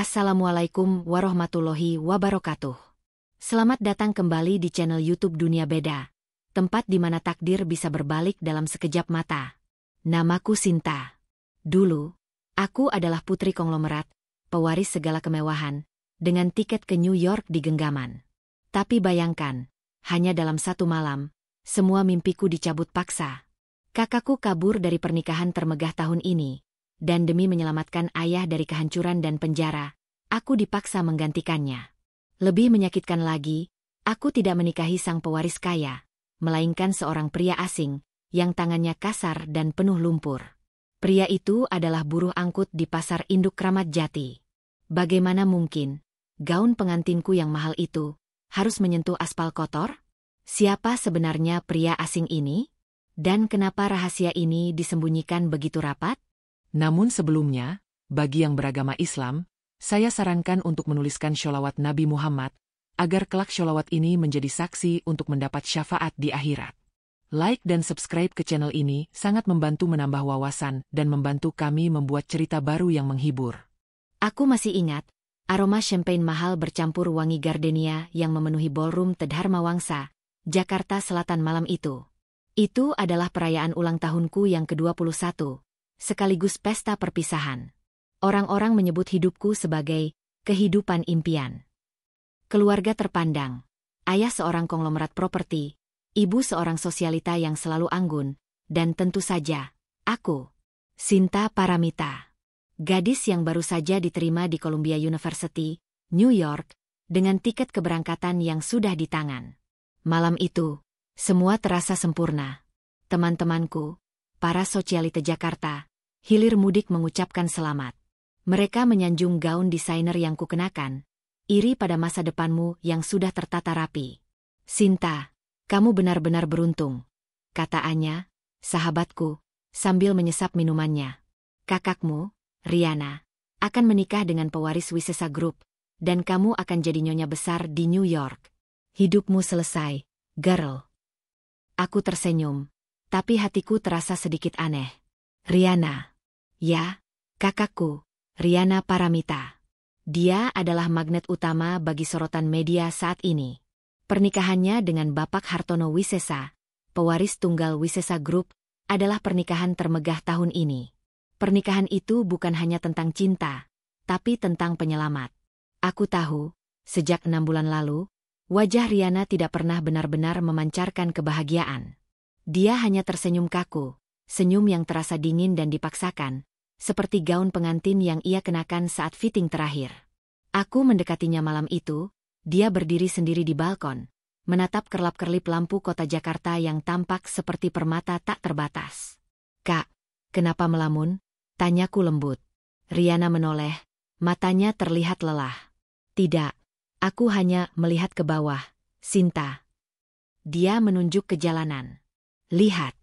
Assalamualaikum warahmatullahi wabarakatuh. Selamat datang kembali di channel YouTube Dunia Beda, tempat di mana takdir bisa berbalik dalam sekejap mata. Namaku Sinta. Dulu, aku adalah putri konglomerat, pewaris segala kemewahan, dengan tiket ke New York di genggaman. Tapi bayangkan, hanya dalam satu malam, semua mimpiku dicabut paksa. Kakakku kabur dari pernikahan termegah tahun ini, dan demi menyelamatkan ayah dari kehancuran dan penjara, aku dipaksa menggantikannya. Lebih menyakitkan lagi, aku tidak menikahi sang pewaris kaya, melainkan seorang pria asing, yang tangannya kasar dan penuh lumpur. Pria itu adalah buruh angkut di pasar induk Kramat Jati. Bagaimana mungkin, gaun pengantinku yang mahal itu, harus menyentuh aspal kotor? Siapa sebenarnya pria asing ini? Dan kenapa rahasia ini disembunyikan begitu rapat? Namun sebelumnya, bagi yang beragama Islam, saya sarankan untuk menuliskan sholawat Nabi Muhammad, agar kelak sholawat ini menjadi saksi untuk mendapat syafaat di akhirat. Like dan subscribe ke channel ini sangat membantu menambah wawasan dan membantu kami membuat cerita baru yang menghibur. Aku masih ingat, aroma champagne mahal bercampur wangi gardenia yang memenuhi ballroom Tedharma Wangsa, Jakarta Selatan malam itu. Itu adalah perayaan ulang tahunku yang ke-21. Sekaligus pesta perpisahan. Orang-orang menyebut hidupku sebagai kehidupan impian. Keluarga terpandang, ayah seorang konglomerat properti, ibu seorang sosialita yang selalu anggun, dan tentu saja, aku, Sinta Paramita. Gadis yang baru saja diterima di Columbia University, New York, dengan tiket keberangkatan yang sudah di tangan. Malam itu, semua terasa sempurna. Teman-temanku, para sosialita Jakarta, hilir mudik mengucapkan selamat. Mereka menyanjung gaun desainer yang kukenakan, iri pada masa depanmu yang sudah tertata rapi. Sinta, kamu benar-benar beruntung, kata Anya, sahabatku, sambil menyesap minumannya. Kakakmu, Riana, akan menikah dengan pewaris Wisesa Group, dan kamu akan jadi nyonya besar di New York. Hidupmu selesai, girl. Aku tersenyum, tapi hatiku terasa sedikit aneh. Riana. Ya, kakakku, Riana Paramita. Dia adalah magnet utama bagi sorotan media saat ini. Pernikahannya dengan Bapak Hartono Wisesa, pewaris tunggal Wisesa Group, adalah pernikahan termegah tahun ini. Pernikahan itu bukan hanya tentang cinta, tapi tentang penyelamat. Aku tahu, sejak 6 bulan lalu, wajah Riana tidak pernah benar-benar memancarkan kebahagiaan. Dia hanya tersenyum kaku, senyum yang terasa dingin dan dipaksakan, seperti gaun pengantin yang ia kenakan saat fitting terakhir. Aku mendekatinya malam itu, dia berdiri sendiri di balkon, menatap kerlap-kerlip lampu kota Jakarta yang tampak seperti permata tak terbatas. Kak, kenapa melamun? Tanyaku lembut. Riana menoleh, matanya terlihat lelah. Tidak, aku hanya melihat ke bawah, Sinta. Dia menunjuk ke jalanan. Lihat,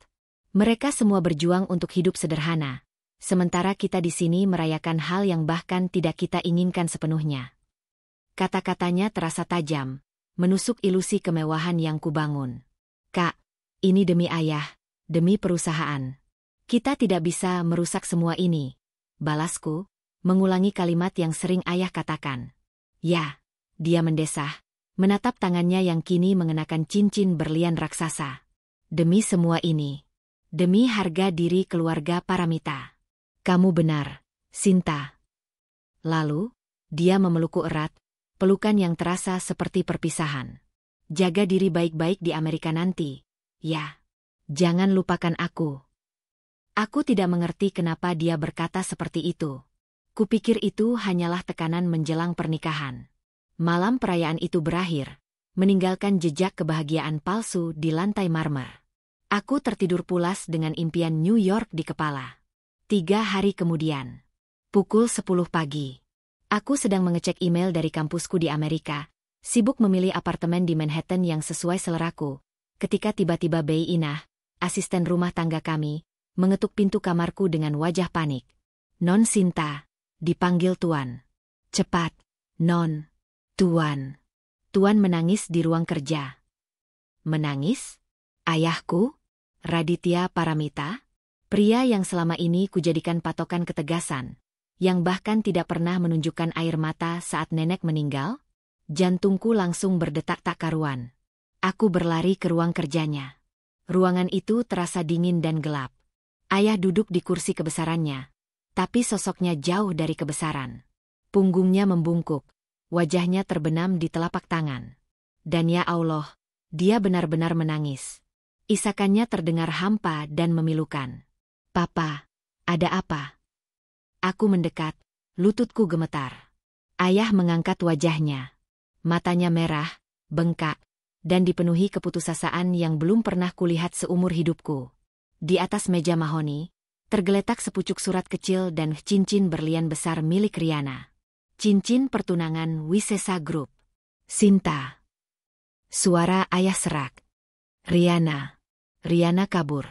mereka semua berjuang untuk hidup sederhana. Sementara kita di sini merayakan hal yang bahkan tidak kita inginkan sepenuhnya. Kata-katanya terasa tajam, menusuk ilusi kemewahan yang kubangun. Kak, ini demi ayah, demi perusahaan. Kita tidak bisa merusak semua ini. Balasku, mengulangi kalimat yang sering ayah katakan. Ya, dia mendesah, menatap tangannya yang kini mengenakan cincin berlian raksasa. Demi semua ini. Demi harga diri keluarga Paramita. Kamu benar, Sinta. Lalu, dia memelukku erat, pelukan yang terasa seperti perpisahan. Jaga diri baik-baik di Amerika nanti. Ya, jangan lupakan aku. Aku tidak mengerti kenapa dia berkata seperti itu. Kupikir itu hanyalah tekanan menjelang pernikahan. Malam perayaan itu berakhir, meninggalkan jejak kebahagiaan palsu di lantai marmer. Aku tertidur pulas dengan impian New York di kepala. 3 hari kemudian, pukul 10 pagi. Aku sedang mengecek email dari kampusku di Amerika, sibuk memilih apartemen di Manhattan yang sesuai seleraku, ketika tiba-tiba Bei Inah, asisten rumah tangga kami, mengetuk pintu kamarku dengan wajah panik. Non Sinta, dipanggil Tuan. Cepat, Non. Tuan. Tuan menangis di ruang kerja. Menangis? Ayahku? Raditya Paramita? Pria yang selama ini kujadikan patokan ketegasan, yang bahkan tidak pernah menunjukkan air mata saat nenek meninggal? Jantungku langsung berdetak tak karuan. Aku berlari ke ruang kerjanya. Ruangan itu terasa dingin dan gelap. Ayah duduk di kursi kebesarannya, tapi sosoknya jauh dari kebesaran. Punggungnya membungkuk, wajahnya terbenam di telapak tangan. Dan ya Allah, dia benar-benar menangis. Isakannya terdengar hampa dan memilukan. "Papa, ada apa?" Aku mendekat, lututku gemetar. Ayah mengangkat wajahnya. Matanya merah, bengkak, dan dipenuhi keputusasaan yang belum pernah kulihat seumur hidupku. Di atas meja mahoni, tergeletak sepucuk surat kecil dan cincin berlian besar milik Riana. Cincin pertunangan Wisesa Group. Sinta. Suara ayah serak. Riana kabur.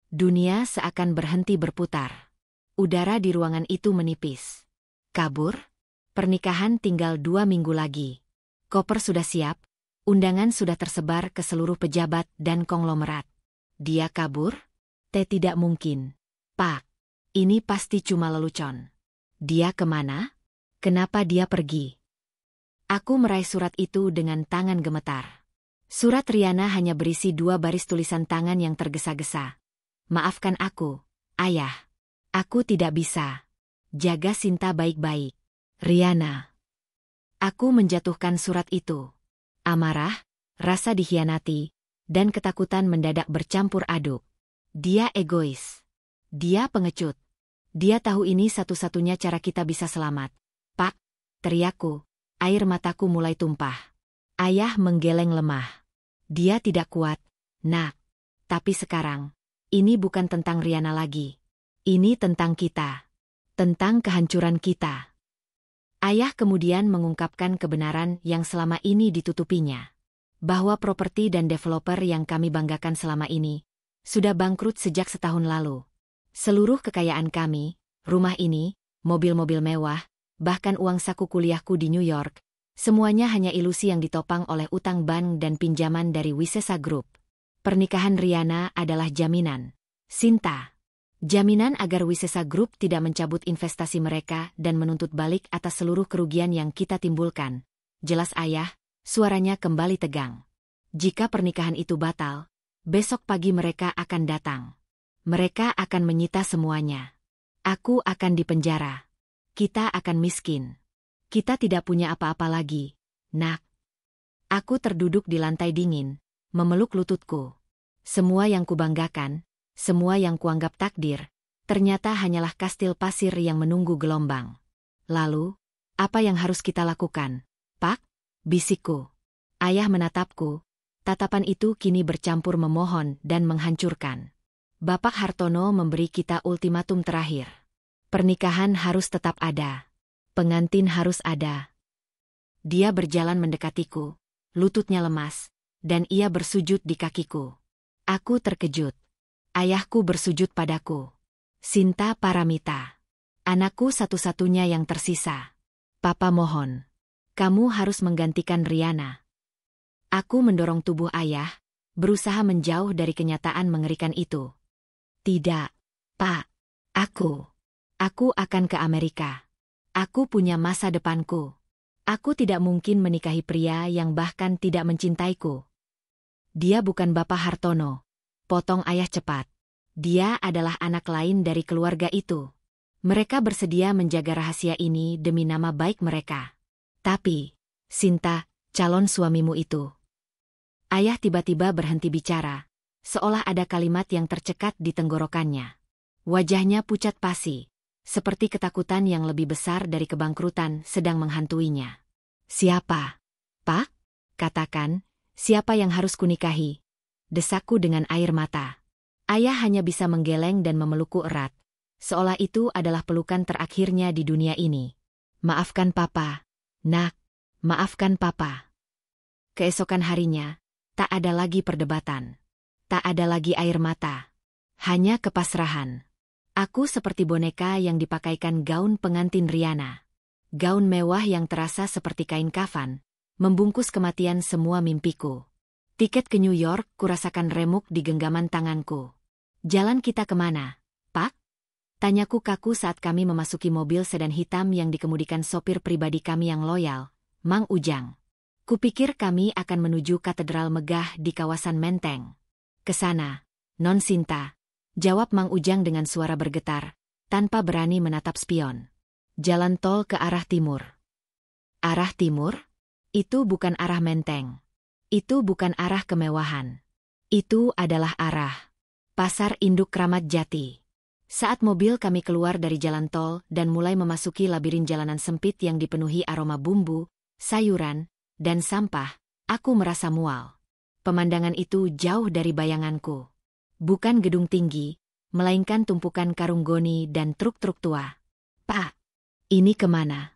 Dunia seakan berhenti berputar. Udara di ruangan itu menipis. Kabur? Pernikahan tinggal 2 minggu lagi. Koper sudah siap, undangan sudah tersebar ke seluruh pejabat dan konglomerat. Dia kabur? Tidak mungkin. Pak, ini pasti cuma lelucon. Dia kemana? Kenapa dia pergi? Aku meraih surat itu dengan tangan gemetar. Surat Riana hanya berisi 2 baris tulisan tangan yang tergesa-gesa. "Maafkan aku, Ayah. Aku tidak bisa. Jaga Sinta baik-baik. Riana." Aku menjatuhkan surat itu. Amarah, rasa dikhianati, dan ketakutan mendadak bercampur aduk. Dia egois. Dia pengecut. Dia tahu ini satu-satunya cara kita bisa selamat. "Pak," teriakku, air mataku mulai tumpah. Ayah menggeleng lemah. Dia tidak kuat, "Nak. Tapi sekarang, ini bukan tentang Riana lagi. Ini tentang kita. Tentang kehancuran kita." Ayah kemudian mengungkapkan kebenaran yang selama ini ditutupinya. Bahwa properti dan developer yang kami banggakan selama ini sudah bangkrut sejak setahun lalu. Seluruh kekayaan kami, rumah ini, mobil-mobil mewah, bahkan uang saku kuliahku di New York, semuanya hanya ilusi yang ditopang oleh utang bank dan pinjaman dari Wisesa Group. Pernikahan Riana adalah jaminan. Sinta. Jaminan agar Wisesa Group tidak mencabut investasi mereka dan menuntut balik atas seluruh kerugian yang kita timbulkan. Jelas ayah, suaranya kembali tegang. Jika pernikahan itu batal, besok pagi mereka akan datang. Mereka akan menyita semuanya. Aku akan dipenjara. Kita akan miskin. Kita tidak punya apa-apa lagi, Nak. Aku terduduk di lantai dingin, memeluk lututku. Semua yang kubanggakan, semua yang kuanggap takdir, ternyata hanyalah kastil pasir yang menunggu gelombang. Lalu, apa yang harus kita lakukan, Pak? Bisikku. Ayah menatapku. Tatapan itu kini bercampur memohon dan menghancurkan. Bapak Hartono memberi kita ultimatum terakhir. Pernikahan harus tetap ada. Pengantin harus ada. Dia berjalan mendekatiku, lututnya lemas, dan ia bersujud di kakiku. Aku terkejut. Ayahku bersujud padaku. Sinta Paramita. Anakku satu-satunya yang tersisa. Papa mohon. Kamu harus menggantikan Riana. Aku mendorong tubuh ayah, berusaha menjauh dari kenyataan mengerikan itu. Tidak, Pak. Aku akan ke Amerika. Aku punya masa depanku. Aku tidak mungkin menikahi pria yang bahkan tidak mencintaiku. Dia bukan Bapak Hartono. Potong ayah cepat. Dia adalah anak lain dari keluarga itu. Mereka bersedia menjaga rahasia ini demi nama baik mereka. Tapi, Sinta, calon suamimu itu. Ayah tiba-tiba berhenti bicara, seolah ada kalimat yang tercekat di tenggorokannya. Wajahnya pucat pasi, seperti ketakutan yang lebih besar dari kebangkrutan sedang menghantuinya. Siapa? Pak? Katakan, siapa yang harus kunikahi? Desakku dengan air mata. Ayah hanya bisa menggeleng dan memelukku erat, seolah itu adalah pelukan terakhirnya di dunia ini. Maafkan Papa, Nak. Maafkan Papa. Keesokan harinya, tak ada lagi perdebatan. Tak ada lagi air mata. Hanya kepasrahan. Aku seperti boneka yang dipakaikan gaun pengantin Riana. Gaun mewah yang terasa seperti kain kafan, membungkus kematian semua mimpiku. Tiket ke New York kurasakan remuk di genggaman tanganku. Jalan kita kemana, Pak? Tanyaku kaku saat kami memasuki mobil sedan hitam yang dikemudikan sopir pribadi kami yang loyal, Mang Ujang. Kupikir kami akan menuju katedral megah di kawasan Menteng. Kesana, Non Sinta, jawab Mang Ujang dengan suara bergetar, tanpa berani menatap spion. Jalan tol ke arah timur. Arah timur? Itu bukan arah Menteng. Itu bukan arah kemewahan. Itu adalah arah Pasar Induk Kramat Jati. Saat mobil kami keluar dari jalan tol dan mulai memasuki labirin jalanan sempit yang dipenuhi aroma bumbu, sayuran, dan sampah, aku merasa mual. Pemandangan itu jauh dari bayanganku. Bukan gedung tinggi, melainkan tumpukan karung goni dan truk-truk tua. Pak, ini kemana?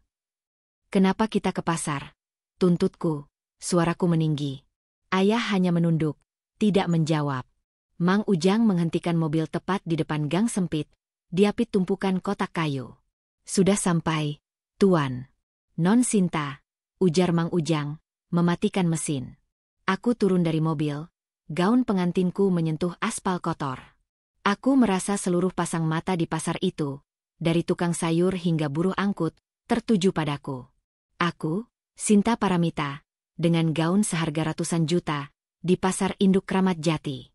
Kenapa kita ke pasar? Tuntutku, suaraku meninggi. Ayah hanya menunduk, tidak menjawab. Mang Ujang menghentikan mobil tepat di depan gang sempit, diapit tumpukan kotak kayu. Sudah sampai, Tuan. Non Sinta, ujar Mang Ujang, mematikan mesin. Aku turun dari mobil, gaun pengantinku menyentuh aspal kotor. Aku merasa seluruh pasang mata di pasar itu, dari tukang sayur hingga buruh angkut, tertuju padaku. Aku, Sinta Paramita, dengan gaun seharga ratusan juta, di pasar induk Kramat Jati.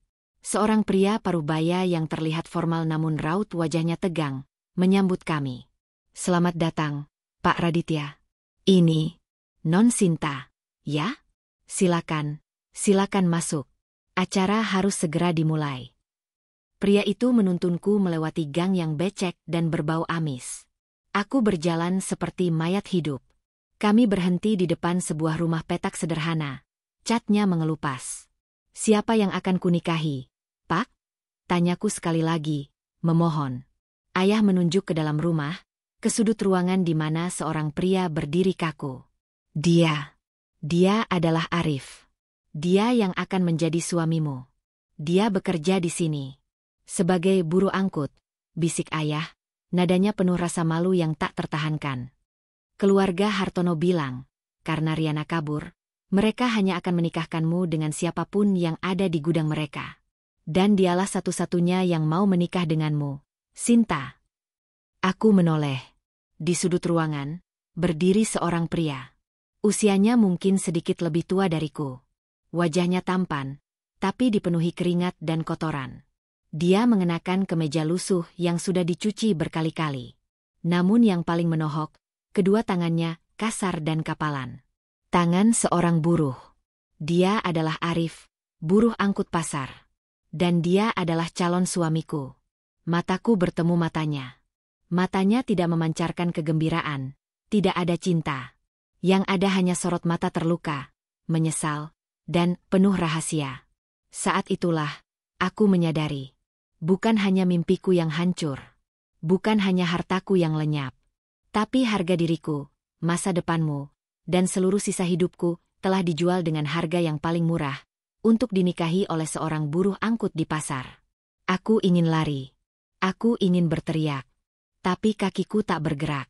Seorang pria parubaya yang terlihat formal namun raut wajahnya tegang, menyambut kami. Selamat datang, Pak Raditya. Ini, Non Sinta, ya? Silakan, silakan masuk. Acara harus segera dimulai. Pria itu menuntunku melewati gang yang becek dan berbau amis. Aku berjalan seperti mayat hidup. Kami berhenti di depan sebuah rumah petak sederhana. Catnya mengelupas. Siapa yang akan kunikahi, Pak? Tanyaku sekali lagi, memohon. Ayah menunjuk ke dalam rumah, ke sudut ruangan di mana seorang pria berdiri kaku. Dia adalah Arif. Dia yang akan menjadi suamimu. Dia bekerja di sini. Sebagai buruh angkut, bisik ayah, nadanya penuh rasa malu yang tak tertahankan. Keluarga Hartono bilang, karena Riana kabur, mereka hanya akan menikahkanmu dengan siapapun yang ada di gudang mereka. Dan dialah satu-satunya yang mau menikah denganmu, Sinta. Aku menoleh. Di sudut ruangan, berdiri seorang pria. Usianya mungkin sedikit lebih tua dariku. Wajahnya tampan, tapi dipenuhi keringat dan kotoran. Dia mengenakan kemeja lusuh yang sudah dicuci berkali-kali. Namun yang paling menohok, kedua tangannya kasar dan kapalan. Tangan seorang buruh. Dia adalah Arif, buruh angkut pasar. Dan dia adalah calon suamiku. Mataku bertemu matanya. Matanya tidak memancarkan kegembiraan, tidak ada cinta. Yang ada hanya sorot mata terluka, menyesal, dan penuh rahasia. Saat itulah, aku menyadari. Bukan hanya mimpiku yang hancur. Bukan hanya hartaku yang lenyap. Tapi harga diriku, masa depanmu, dan seluruh sisa hidupku telah dijual dengan harga yang paling murah, untuk dinikahi oleh seorang buruh angkut di pasar. Aku ingin lari. Aku ingin berteriak. Tapi kakiku tak bergerak.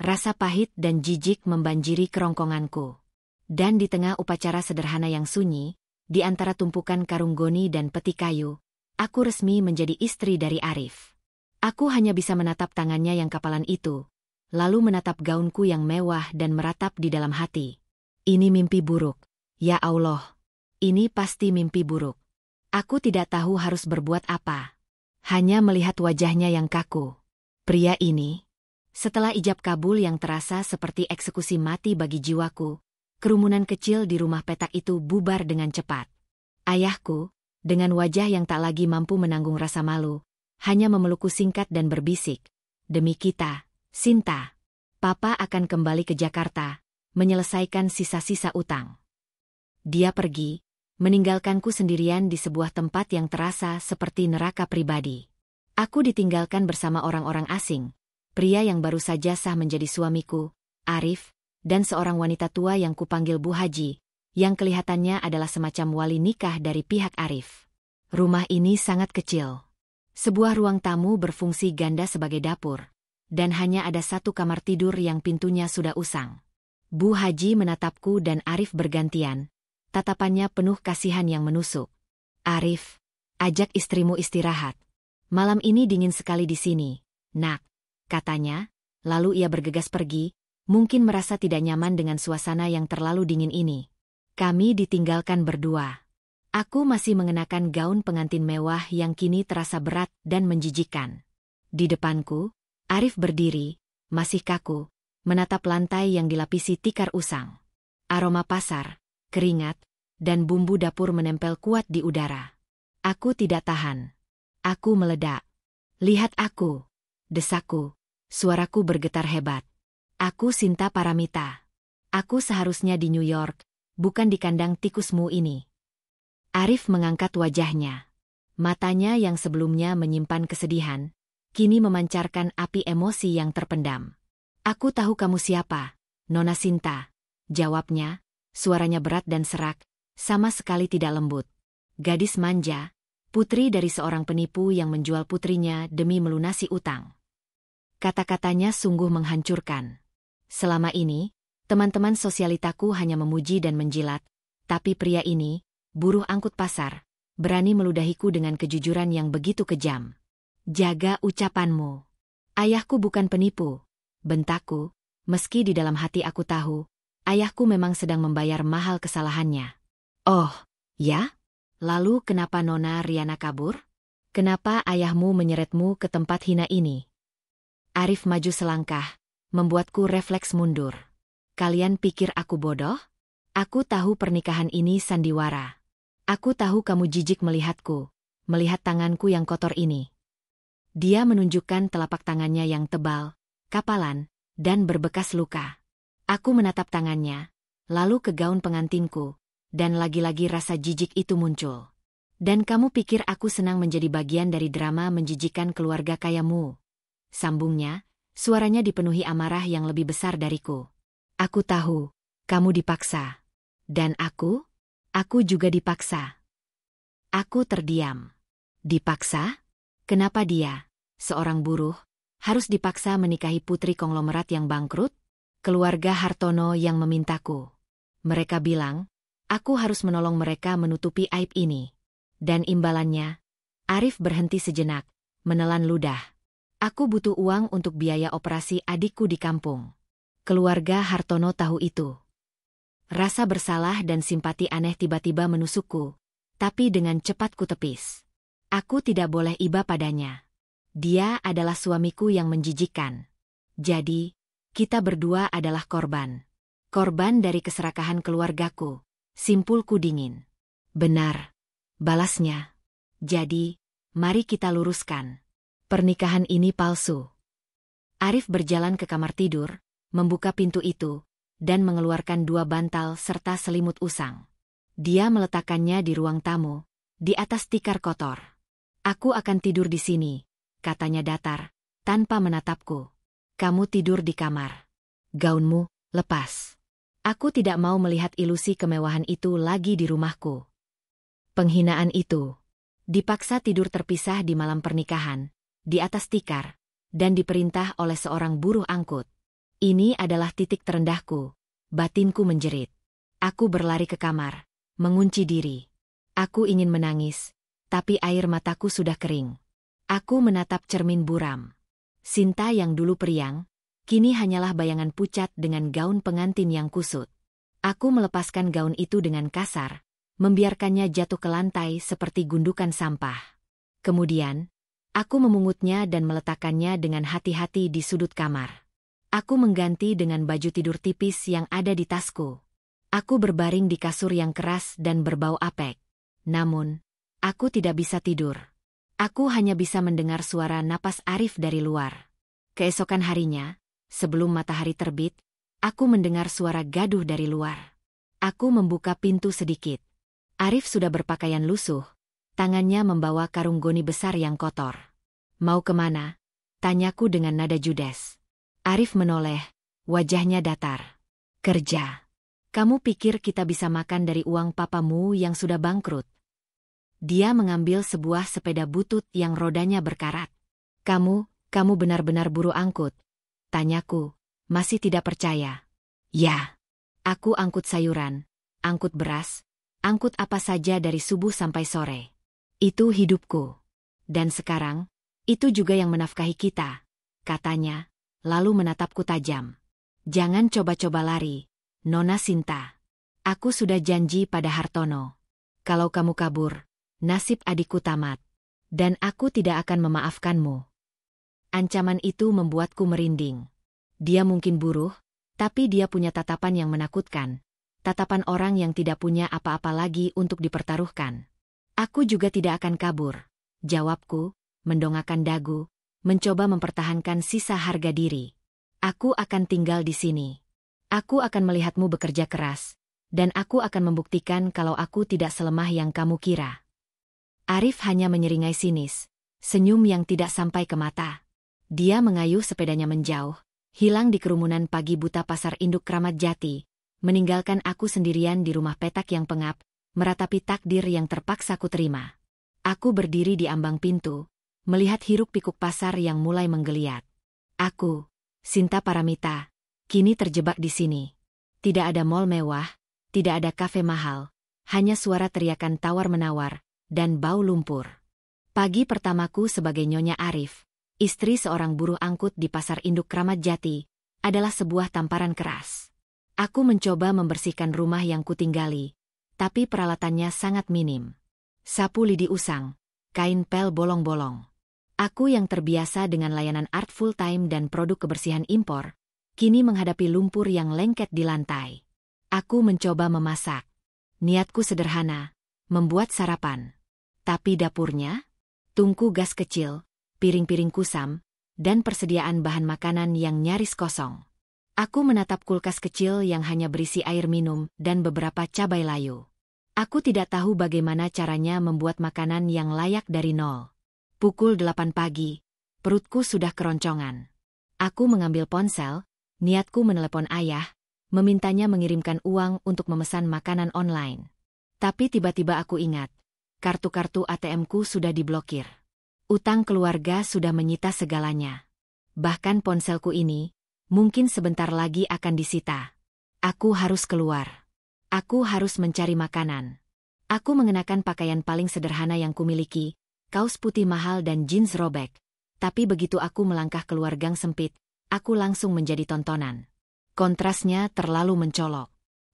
Rasa pahit dan jijik membanjiri kerongkonganku. Dan di tengah upacara sederhana yang sunyi, di antara tumpukan karung goni dan peti kayu, aku resmi menjadi istri dari Arif. Aku hanya bisa menatap tangannya yang kapalan itu, lalu menatap gaunku yang mewah dan meratap di dalam hati. Ini mimpi buruk. Ya Allah. Ini pasti mimpi buruk. Aku tidak tahu harus berbuat apa. Hanya melihat wajahnya yang kaku. Pria ini. Setelah ijab kabul yang terasa seperti eksekusi mati bagi jiwaku, kerumunan kecil di rumah petak itu bubar dengan cepat. Ayahku, dengan wajah yang tak lagi mampu menanggung rasa malu, hanya memelukku singkat dan berbisik, "Demi kita, Sinta, Papa akan kembali ke Jakarta, menyelesaikan sisa-sisa utang." Dia pergi, meninggalkanku sendirian di sebuah tempat yang terasa seperti neraka pribadi. Aku ditinggalkan bersama orang-orang asing, pria yang baru saja sah menjadi suamiku, Arif, dan seorang wanita tua yang kupanggil Bu Haji, yang kelihatannya adalah semacam wali nikah dari pihak Arif. Rumah ini sangat kecil. Sebuah ruang tamu berfungsi ganda sebagai dapur, dan hanya ada satu kamar tidur yang pintunya sudah usang. Bu Haji menatapku dan Arif bergantian, tatapannya penuh kasihan yang menusuk. "Arif, ajak istrimu istirahat. Malam ini dingin sekali di sini, "Nak," katanya, lalu ia bergegas pergi, mungkin merasa tidak nyaman dengan suasana yang terlalu dingin ini. Kami ditinggalkan berdua. Aku masih mengenakan gaun pengantin mewah yang kini terasa berat dan menjijikkan. Di depanku, Arif berdiri, masih kaku, menatap lantai yang dilapisi tikar usang. Aroma pasar, keringat, dan bumbu dapur menempel kuat di udara. Aku tidak tahan. Aku meledak. "Lihat aku!" desakku. Suaraku bergetar hebat. "Aku Sinta Paramita. Aku seharusnya di New York, bukan di kandang tikusmu ini." Arif mengangkat wajahnya. Matanya yang sebelumnya menyimpan kesedihan, kini memancarkan api emosi yang terpendam. "Aku tahu kamu siapa, Nona Sinta," jawabnya, suaranya berat dan serak, sama sekali tidak lembut. "Gadis manja, putri dari seorang penipu yang menjual putrinya demi melunasi utang." Kata-katanya sungguh menghancurkan. Selama ini, teman-teman sosialitaku hanya memuji dan menjilat, tapi pria ini, buruh angkut pasar, berani meludahiku dengan kejujuran yang begitu kejam. "Jaga ucapanmu. Ayahku bukan penipu," bentakku, meski di dalam hati aku tahu, ayahku memang sedang membayar mahal kesalahannya. "Oh, ya? Lalu kenapa Nona Riana kabur? Kenapa ayahmu menyeretmu ke tempat hina ini?" Arif maju selangkah, membuatku refleks mundur. "Kalian pikir aku bodoh? Aku tahu pernikahan ini sandiwara. Aku tahu kamu jijik melihatku, melihat tanganku yang kotor ini." Dia menunjukkan telapak tangannya yang tebal, kapalan, dan berbekas luka. Aku menatap tangannya, lalu ke gaun pengantinku, dan lagi-lagi rasa jijik itu muncul. "Dan kamu pikir aku senang menjadi bagian dari drama menjijikkan keluarga kayamu?" sambungnya, suaranya dipenuhi amarah yang lebih besar dariku. "Aku tahu, kamu dipaksa. Dan aku juga dipaksa." Aku terdiam. Dipaksa? Kenapa dia, seorang buruh, harus dipaksa menikahi putri konglomerat yang bangkrut? Keluarga Hartono yang memintaku. Mereka bilang, aku harus menolong mereka menutupi aib ini. Dan imbalannya, Arif berhenti sejenak, menelan ludah. "Aku butuh uang untuk biaya operasi adikku di kampung." Keluarga Hartono tahu itu. Rasa bersalah dan simpati aneh tiba-tiba menusukku, tapi dengan cepat ku tepis. Aku tidak boleh iba padanya. Dia adalah suamiku yang menjijikkan. Jadi, kita berdua adalah korban. Korban dari keserakahan keluargaku. Simpulku dingin. "Benar," balasnya. "Jadi, mari kita luruskan. Pernikahan ini palsu." Arif berjalan ke kamar tidur, membuka pintu itu, dan mengeluarkan 2 bantal serta selimut usang. Dia meletakkannya di ruang tamu, di atas tikar kotor. "Aku akan tidur di sini," katanya datar, tanpa menatapku. "Kamu tidur di kamar. Gaunmu, lepas." Aku tidak mau melihat ilusi kemewahan itu lagi di rumahku. Penghinaan itu. Dipaksa tidur terpisah di malam pernikahan, di atas tikar, dan diperintah oleh seorang buruh angkut. Ini adalah titik terendahku. Batinku menjerit. Aku berlari ke kamar, mengunci diri. Aku ingin menangis, tapi air mataku sudah kering. Aku menatap cermin buram. Sinta yang dulu periang, kini hanyalah bayangan pucat dengan gaun pengantin yang kusut. Aku melepaskan gaun itu dengan kasar, membiarkannya jatuh ke lantai seperti gundukan sampah. Kemudian, aku memungutnya dan meletakkannya dengan hati-hati di sudut kamar. Aku mengganti dengan baju tidur tipis yang ada di tasku. Aku berbaring di kasur yang keras dan berbau apek. Namun, aku tidak bisa tidur. Aku hanya bisa mendengar suara napas Arif dari luar. Keesokan harinya, sebelum matahari terbit, aku mendengar suara gaduh dari luar. Aku membuka pintu sedikit. Arif sudah berpakaian lusuh, tangannya membawa karung goni besar yang kotor. "Mau kemana?" tanyaku dengan nada judes. Arif menoleh, wajahnya datar. "Kerja. Kamu pikir kita bisa makan dari uang papamu yang sudah bangkrut?" Dia mengambil sebuah sepeda butut yang rodanya berkarat. Kamu benar-benar buruh angkut?" tanyaku, masih tidak percaya. "Ya, aku angkut sayuran, angkut beras, angkut apa saja dari subuh sampai sore. Itu hidupku. Dan sekarang, itu juga yang menafkahi kita. katanya, lalu menatapku tajam. Jangan coba-coba lari, Nona Sinta. Aku sudah janji pada Hartono. Kalau kamu kabur, nasib adikku tamat. Dan aku tidak akan memaafkanmu. Ancaman itu membuatku merinding. Dia mungkin buruh, tapi dia punya tatapan yang menakutkan. Tatapan orang yang tidak punya apa-apa lagi untuk dipertaruhkan. Aku juga tidak akan kabur, jawabku, mendongakkan dagu, mencoba mempertahankan sisa harga diri. Aku akan tinggal di sini. Aku akan melihatmu bekerja keras, dan aku akan membuktikan kalau aku tidak selemah yang kamu kira. Arif hanya menyeringai sinis, senyum yang tidak sampai ke mata. Dia mengayuh sepedanya menjauh, hilang di kerumunan pagi buta pasar induk Kramat Jati, meninggalkan aku sendirian di rumah petak yang pengap, meratapi takdir yang terpaksa ku terima. Aku berdiri di ambang pintu, melihat hiruk-pikuk pasar yang mulai menggeliat. Aku, Sinta Paramita, kini terjebak di sini. Tidak ada mall mewah, tidak ada kafe mahal, hanya suara teriakan tawar-menawar, dan bau lumpur. Pagi pertamaku sebagai Nyonya Arif, istri seorang buruh angkut di pasar induk Kramat Jati, adalah sebuah tamparan keras. Aku mencoba membersihkan rumah yang kutinggali, tapi peralatannya sangat minim. Sapu lidi usang, kain pel bolong-bolong. Aku yang terbiasa dengan layanan art full-time dan produk kebersihan impor, kini menghadapi lumpur yang lengket di lantai. Aku mencoba memasak. Niatku sederhana, membuat sarapan. Tapi dapurnya? Tungku gas kecil, piring-piring kusam, dan persediaan bahan makanan yang nyaris kosong. Aku menatap kulkas kecil yang hanya berisi air minum dan beberapa cabai layu. Aku tidak tahu bagaimana caranya membuat makanan yang layak dari nol. Pukul 8 pagi, perutku sudah keroncongan. Aku mengambil ponsel, niatku menelepon ayah, memintanya mengirimkan uang untuk memesan makanan online. Tapi tiba-tiba aku ingat, kartu-kartu ATM-ku sudah diblokir. Utang keluarga sudah menyita segalanya. Bahkan ponselku ini, mungkin sebentar lagi akan disita. Aku harus keluar. Aku harus mencari makanan. Aku mengenakan pakaian paling sederhana yang kumiliki, kaos putih mahal dan jeans robek. Tapi begitu aku melangkah keluar gang sempit, aku langsung menjadi tontonan. Kontrasnya terlalu mencolok.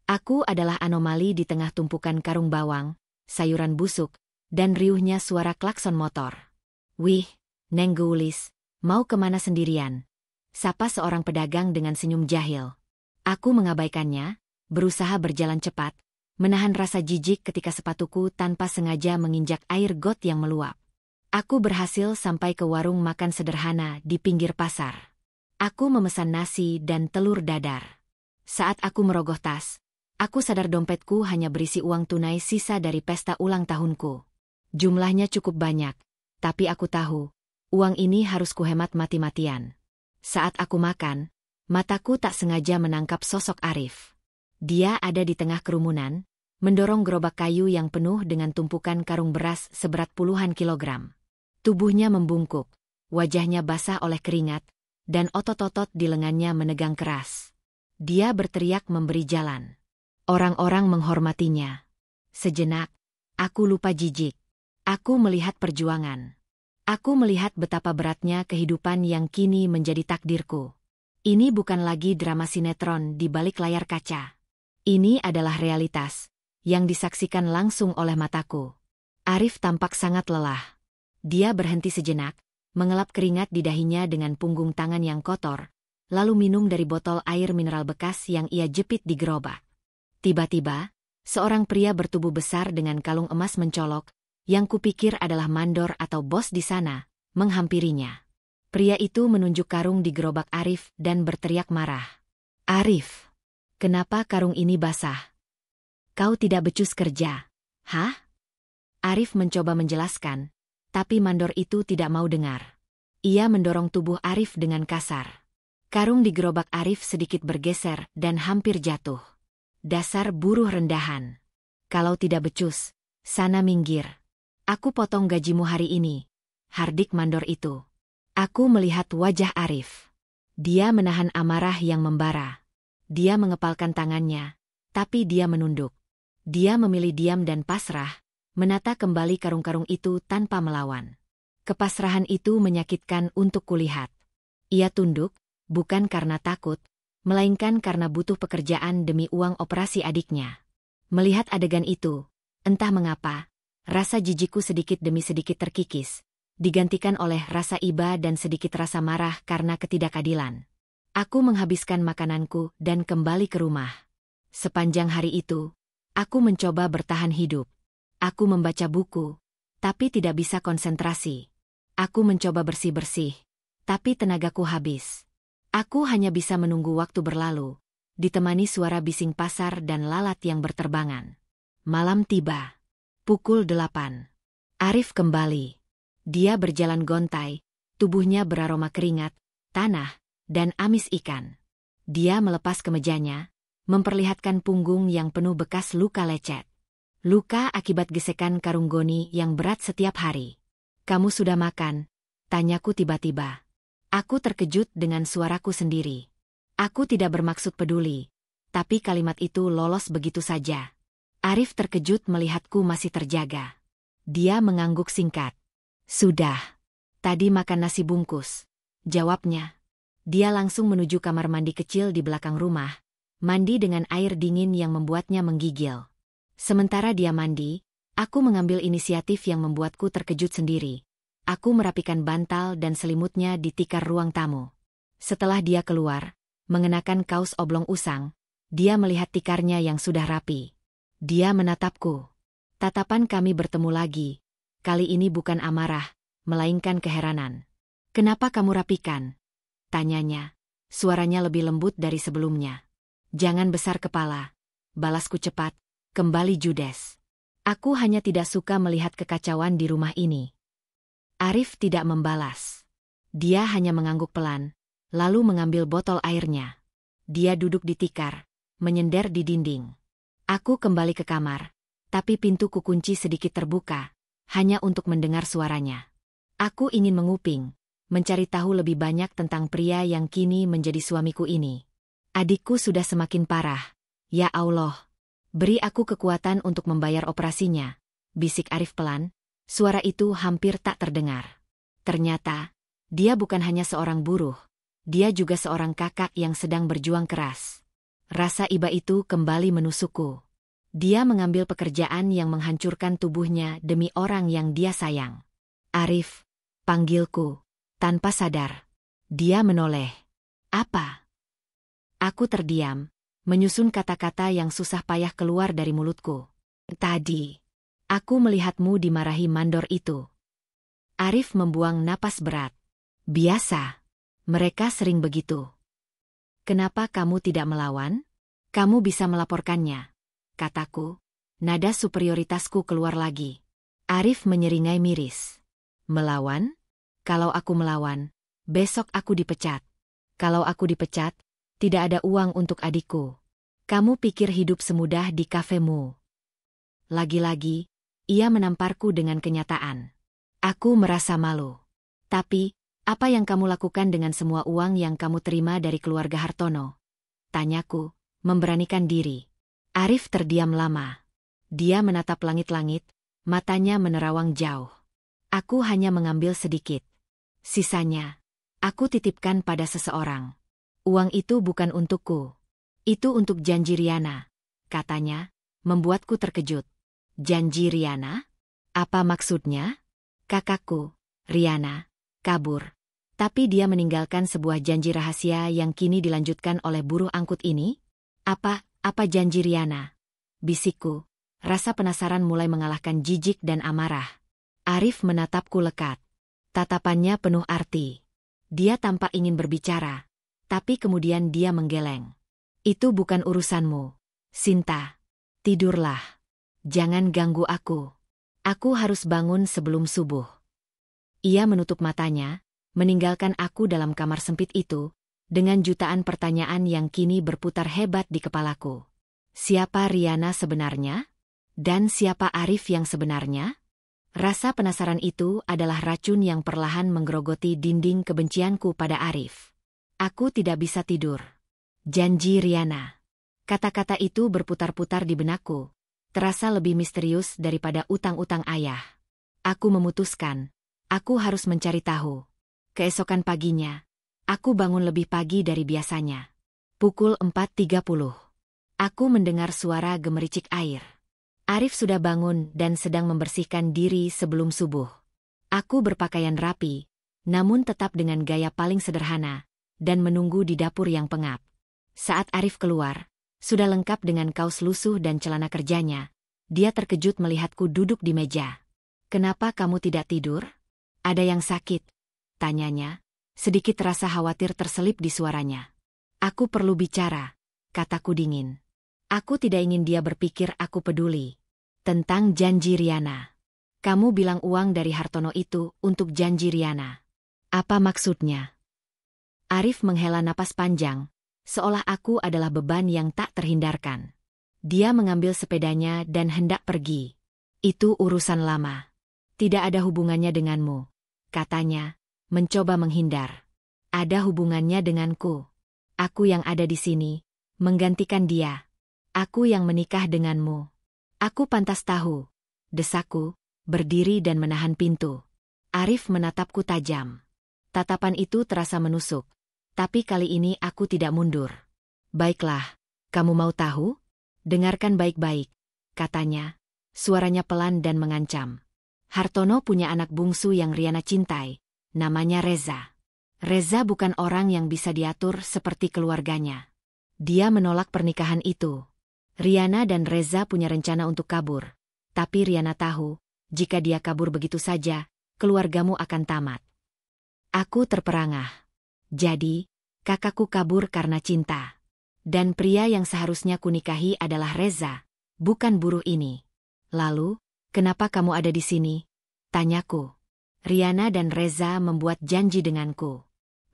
Aku adalah anomali di tengah tumpukan karung bawang, sayuran busuk, dan riuhnya suara klakson motor. Wih, Neng Gulis, mau kemana sendirian? Sapa seorang pedagang dengan senyum jahil. Aku mengabaikannya, berusaha berjalan cepat, menahan rasa jijik ketika sepatuku tanpa sengaja menginjak air got yang meluap. Aku berhasil sampai ke warung makan sederhana di pinggir pasar. Aku memesan nasi dan telur dadar. Saat aku merogoh tas, aku sadar dompetku hanya berisi uang tunai sisa dari pesta ulang tahunku. Jumlahnya cukup banyak, tapi aku tahu, uang ini harus kuhemat mati-matian. Saat aku makan, mataku tak sengaja menangkap sosok Arif. Dia ada di tengah kerumunan, mendorong gerobak kayu yang penuh dengan tumpukan karung beras seberat puluhan kilogram. Tubuhnya membungkuk, wajahnya basah oleh keringat, dan otot-otot di lengannya menegang keras. Dia berteriak memberi jalan. Orang-orang menghormatinya. Sejenak, aku lupa jijik. Aku melihat perjuangan. Aku melihat betapa beratnya kehidupan yang kini menjadi takdirku. Ini bukan lagi drama sinetron di balik layar kaca. Ini adalah realitas, yang disaksikan langsung oleh mataku. Arif tampak sangat lelah. Dia berhenti sejenak, mengelap keringat di dahinya dengan punggung tangan yang kotor, lalu minum dari botol air mineral bekas yang ia jepit di gerobak. Tiba-tiba, seorang pria bertubuh besar dengan kalung emas mencolok, yang kupikir adalah mandor atau bos di sana, menghampirinya. Pria itu menunjuk karung di gerobak Arif dan berteriak marah. Arif, kenapa karung ini basah? Kau tidak becus kerja, hah? Arif mencoba menjelaskan, tapi mandor itu tidak mau dengar. Ia mendorong tubuh Arif dengan kasar. Karung di gerobak Arif sedikit bergeser dan hampir jatuh. Dasar buruh rendahan. Kalau tidak becus, sana minggir. Aku potong gajimu hari ini, hardik mandor itu. Aku melihat wajah Arif. Dia menahan amarah yang membara. Dia mengepalkan tangannya, tapi dia menunduk. Dia memilih diam dan pasrah, menata kembali karung-karung itu tanpa melawan. Kepasrahan itu menyakitkan untuk kulihat. Ia tunduk, bukan karena takut, melainkan karena butuh pekerjaan demi uang operasi adiknya. Melihat adegan itu, entah mengapa, rasa jijikku sedikit demi sedikit terkikis, digantikan oleh rasa iba dan sedikit rasa marah karena ketidakadilan. Aku menghabiskan makananku dan kembali ke rumah. Sepanjang hari itu, aku mencoba bertahan hidup. Aku membaca buku, tapi tidak bisa konsentrasi. Aku mencoba bersih-bersih, tapi tenagaku habis. Aku hanya bisa menunggu waktu berlalu, ditemani suara bising pasar dan lalat yang berterbangan. Malam tiba. Pukul 8. Arif kembali. Dia berjalan gontai, tubuhnya beraroma keringat, tanah, dan amis ikan. Dia melepas kemejanya, memperlihatkan punggung yang penuh bekas luka lecet. Luka akibat gesekan karung goni yang berat setiap hari. "Kamu sudah makan?" tanyaku tiba-tiba. Aku terkejut dengan suaraku sendiri. Aku tidak bermaksud peduli, tapi kalimat itu lolos begitu saja. Arif terkejut melihatku masih terjaga. Dia mengangguk singkat. "Sudah. Tadi makan nasi bungkus," jawabnya. Dia langsung menuju kamar mandi kecil di belakang rumah, mandi dengan air dingin yang membuatnya menggigil. Sementara dia mandi, aku mengambil inisiatif yang membuatku terkejut sendiri. Aku merapikan bantal dan selimutnya di tikar ruang tamu. Setelah dia keluar, mengenakan kaos oblong usang, dia melihat tikarnya yang sudah rapi. Dia menatapku. Tatapan kami bertemu lagi. Kali ini bukan amarah, melainkan keheranan. "Kenapa kamu rapikan?" tanyanya. Suaranya lebih lembut dari sebelumnya. "Jangan besar kepala," balasku cepat, kembali judes. "Aku hanya tidak suka melihat kekacauan di rumah ini." Arif tidak membalas. Dia hanya mengangguk pelan, lalu mengambil botol airnya. Dia duduk di tikar, menyender di dinding. Aku kembali ke kamar, tapi pintu kukunci sedikit terbuka, hanya untuk mendengar suaranya. Aku ingin menguping, mencari tahu lebih banyak tentang pria yang kini menjadi suamiku ini. "Adikku sudah semakin parah. Ya Allah. Beri aku kekuatan untuk membayar operasinya," bisik Arif pelan. Suara itu hampir tak terdengar. Ternyata, dia bukan hanya seorang buruh, dia juga seorang kakak yang sedang berjuang keras. Rasa iba itu kembali menusukku. Dia mengambil pekerjaan yang menghancurkan tubuhnya demi orang yang dia sayang. "Arif," panggilku, tanpa sadar. Dia menoleh. "Apa?" Aku terdiam, menyusun kata-kata yang susah payah keluar dari mulutku. "Tadi aku melihatmu dimarahi mandor itu." Arif membuang napas berat. "Biasa. Mereka sering begitu." "Kenapa kamu tidak melawan? Kamu bisa melaporkannya," kataku. Nada superioritasku keluar lagi. Arif menyeringai miris. "Melawan? Kalau aku melawan, besok aku dipecat. Kalau aku dipecat, tidak ada uang untuk adikku. Kamu pikir hidup semudah di kafemu?" Lagi-lagi, ia menamparku dengan kenyataan. Aku merasa malu. "Tapi, apa yang kamu lakukan dengan semua uang yang kamu terima dari keluarga Hartono?" tanyaku, memberanikan diri. Arif terdiam lama. Dia menatap langit-langit, matanya menerawang jauh. "Aku hanya mengambil sedikit. Sisanya, aku titipkan pada seseorang. Uang itu bukan untukku. Itu untuk janji Riana," katanya, membuatku terkejut. "Janji Riana? Apa maksudnya?" "Kakakku, Riana, kabur. Tapi dia meninggalkan sebuah janji rahasia yang kini dilanjutkan oleh buruh angkut ini." Apa janji Riana?" bisikku. Rasa penasaran mulai mengalahkan jijik dan amarah. Arif menatapku lekat. Tatapannya penuh arti. Dia tampak ingin berbicara, tapi kemudian dia menggeleng. "Itu bukan urusanmu, Sinta. Tidurlah. Jangan ganggu aku. Aku harus bangun sebelum subuh." Ia menutup matanya, meninggalkan aku dalam kamar sempit itu, dengan jutaan pertanyaan yang kini berputar hebat di kepalaku. Siapa Riana sebenarnya? Dan siapa Arif yang sebenarnya? Rasa penasaran itu adalah racun yang perlahan menggerogoti dinding kebencianku pada Arif. Aku tidak bisa tidur. Janji Riana. Kata-kata itu berputar-putar di benakku, terasa lebih misterius daripada utang-utang ayah. Aku memutuskan, aku harus mencari tahu. Keesokan paginya, Aku bangun lebih pagi dari biasanya. Pukul 4.30. Aku mendengar suara gemericik air. Arif sudah bangun dan sedang membersihkan diri sebelum subuh. Aku berpakaian rapi, namun tetap dengan gaya paling sederhana, dan menunggu di dapur yang pengap. Saat Arif keluar, sudah lengkap dengan kaos lusuh dan celana kerjanya, dia terkejut melihatku duduk di meja. "Kenapa kamu tidak tidur? Ada yang sakit?" tanyanya, sedikit rasa khawatir terselip di suaranya. "Aku perlu bicara," kataku dingin. Aku tidak ingin dia berpikir aku peduli. "Tentang janji Riana. Kamu bilang uang dari Hartono itu untuk janji Riana. Apa maksudnya?" Arif menghela napas panjang, seolah aku adalah beban yang tak terhindarkan. Dia mengambil sepedanya dan hendak pergi. "Itu urusan lama. Tidak ada hubungannya denganmu," katanya, mencoba menghindar. "Ada hubungannya denganku. Aku yang ada di sini, menggantikan dia. Aku yang menikah denganmu. Aku pantas tahu," desaku, berdiri dan menahan pintu. Arif menatapku tajam. Tatapan itu terasa menusuk, tapi kali ini aku tidak mundur. "Baiklah, kamu mau tahu? Dengarkan baik-baik," katanya, suaranya pelan dan mengancam. "Hartono punya anak bungsu yang Riana cintai, namanya Reza. Reza bukan orang yang bisa diatur seperti keluarganya. Dia menolak pernikahan itu. Riana dan Reza punya rencana untuk kabur, tapi Riana tahu, jika dia kabur begitu saja, keluargamu akan tamat." Aku terperangah. Jadi, kakakku kabur karena cinta. Dan pria yang seharusnya kunikahi adalah Reza, bukan buruh ini. "Lalu, kenapa kamu ada di sini?" tanyaku. "Riana dan Reza membuat janji denganku.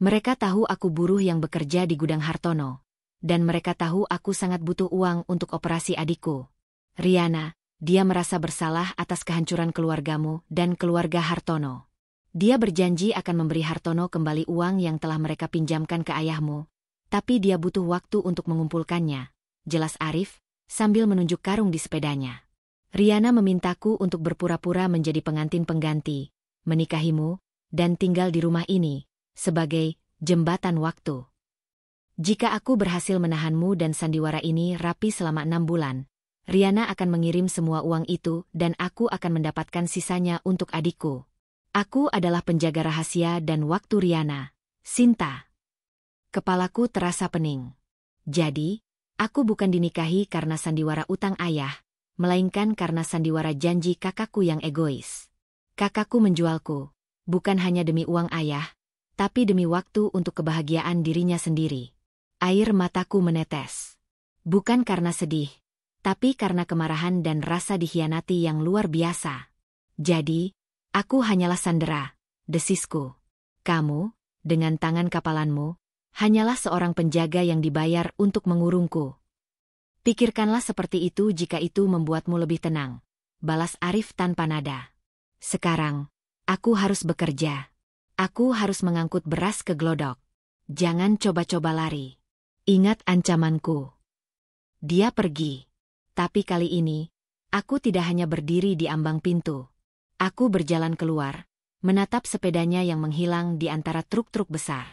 Mereka tahu aku buruh yang bekerja di gudang Hartono. Dan mereka tahu aku sangat butuh uang untuk operasi adikku. Riana, dia merasa bersalah atas kehancuran keluargamu dan keluarga Hartono. Dia berjanji akan memberi Hartono kembali uang yang telah mereka pinjamkan ke ayahmu, tapi dia butuh waktu untuk mengumpulkannya," jelas Arif, sambil menunjuk karung di sepedanya. "Riana memintaku untuk berpura-pura menjadi pengantin pengganti, menikahimu, dan tinggal di rumah ini, sebagai jembatan waktu. Jika aku berhasil menahanmu dan sandiwara ini rapi selama 6 bulan, Riana akan mengirim semua uang itu dan aku akan mendapatkan sisanya untuk adikku. Aku adalah penjaga rahasia dan waktu Riana, Sinta." Kepalaku terasa pening. Jadi, aku bukan dinikahi karena sandiwara utang ayah, melainkan karena sandiwara janji kakakku yang egois. Kakakku menjualku, bukan hanya demi uang ayah, tapi demi waktu untuk kebahagiaan dirinya sendiri. Air mataku menetes. Bukan karena sedih, tapi karena kemarahan dan rasa dikhianati yang luar biasa. "Jadi, aku hanyalah sandera," desisku. "Kamu, dengan tangan kapalanmu, hanyalah seorang penjaga yang dibayar untuk mengurungku." "Pikirkanlah seperti itu jika itu membuatmu lebih tenang," balas Arif tanpa nada. "Sekarang, aku harus bekerja. Aku harus mengangkut beras ke Glodok. Jangan coba-coba lari. Ingat ancamanku." Dia pergi. Tapi kali ini, aku tidak hanya berdiri di ambang pintu. Aku berjalan keluar, menatap sepedanya yang menghilang di antara truk-truk besar.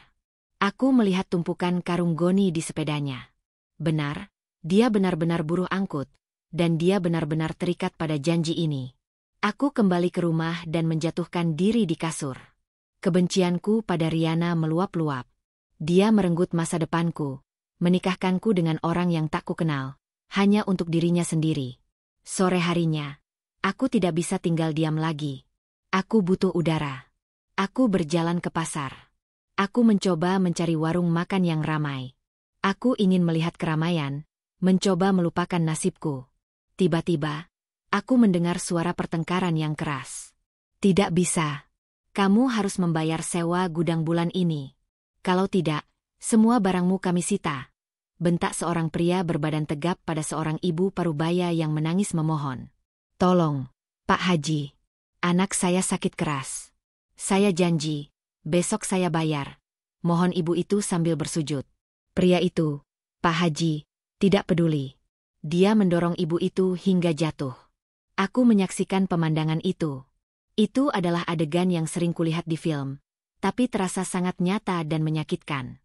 Aku melihat tumpukan karung goni di sepedanya. Benar, dia benar-benar buruh angkut, dan dia benar-benar terikat pada janji ini. Aku kembali ke rumah dan menjatuhkan diri di kasur. Kebencianku pada Riana meluap-luap. Dia merenggut masa depanku, menikahkanku dengan orang yang tak kukenal, hanya untuk dirinya sendiri. Sore harinya, aku tidak bisa tinggal diam lagi. Aku butuh udara. Aku berjalan ke pasar. Aku mencoba mencari warung makan yang ramai. Aku ingin melihat keramaian, mencoba melupakan nasibku. Tiba-tiba, aku mendengar suara pertengkaran yang keras. "Tidak bisa. Kamu harus membayar sewa gudang bulan ini. Kalau tidak, semua barangmu kami sita," bentak seorang pria berbadan tegap pada seorang ibu parubaya yang menangis memohon. "Tolong, Pak Haji. Anak saya sakit keras. Saya janji, besok saya bayar," mohon ibu itu sambil bersujud. Pria itu, Pak Haji, tidak peduli. Dia mendorong ibu itu hingga jatuh. Aku menyaksikan pemandangan itu. Itu adalah adegan yang sering kulihat di film, tapi terasa sangat nyata dan menyakitkan.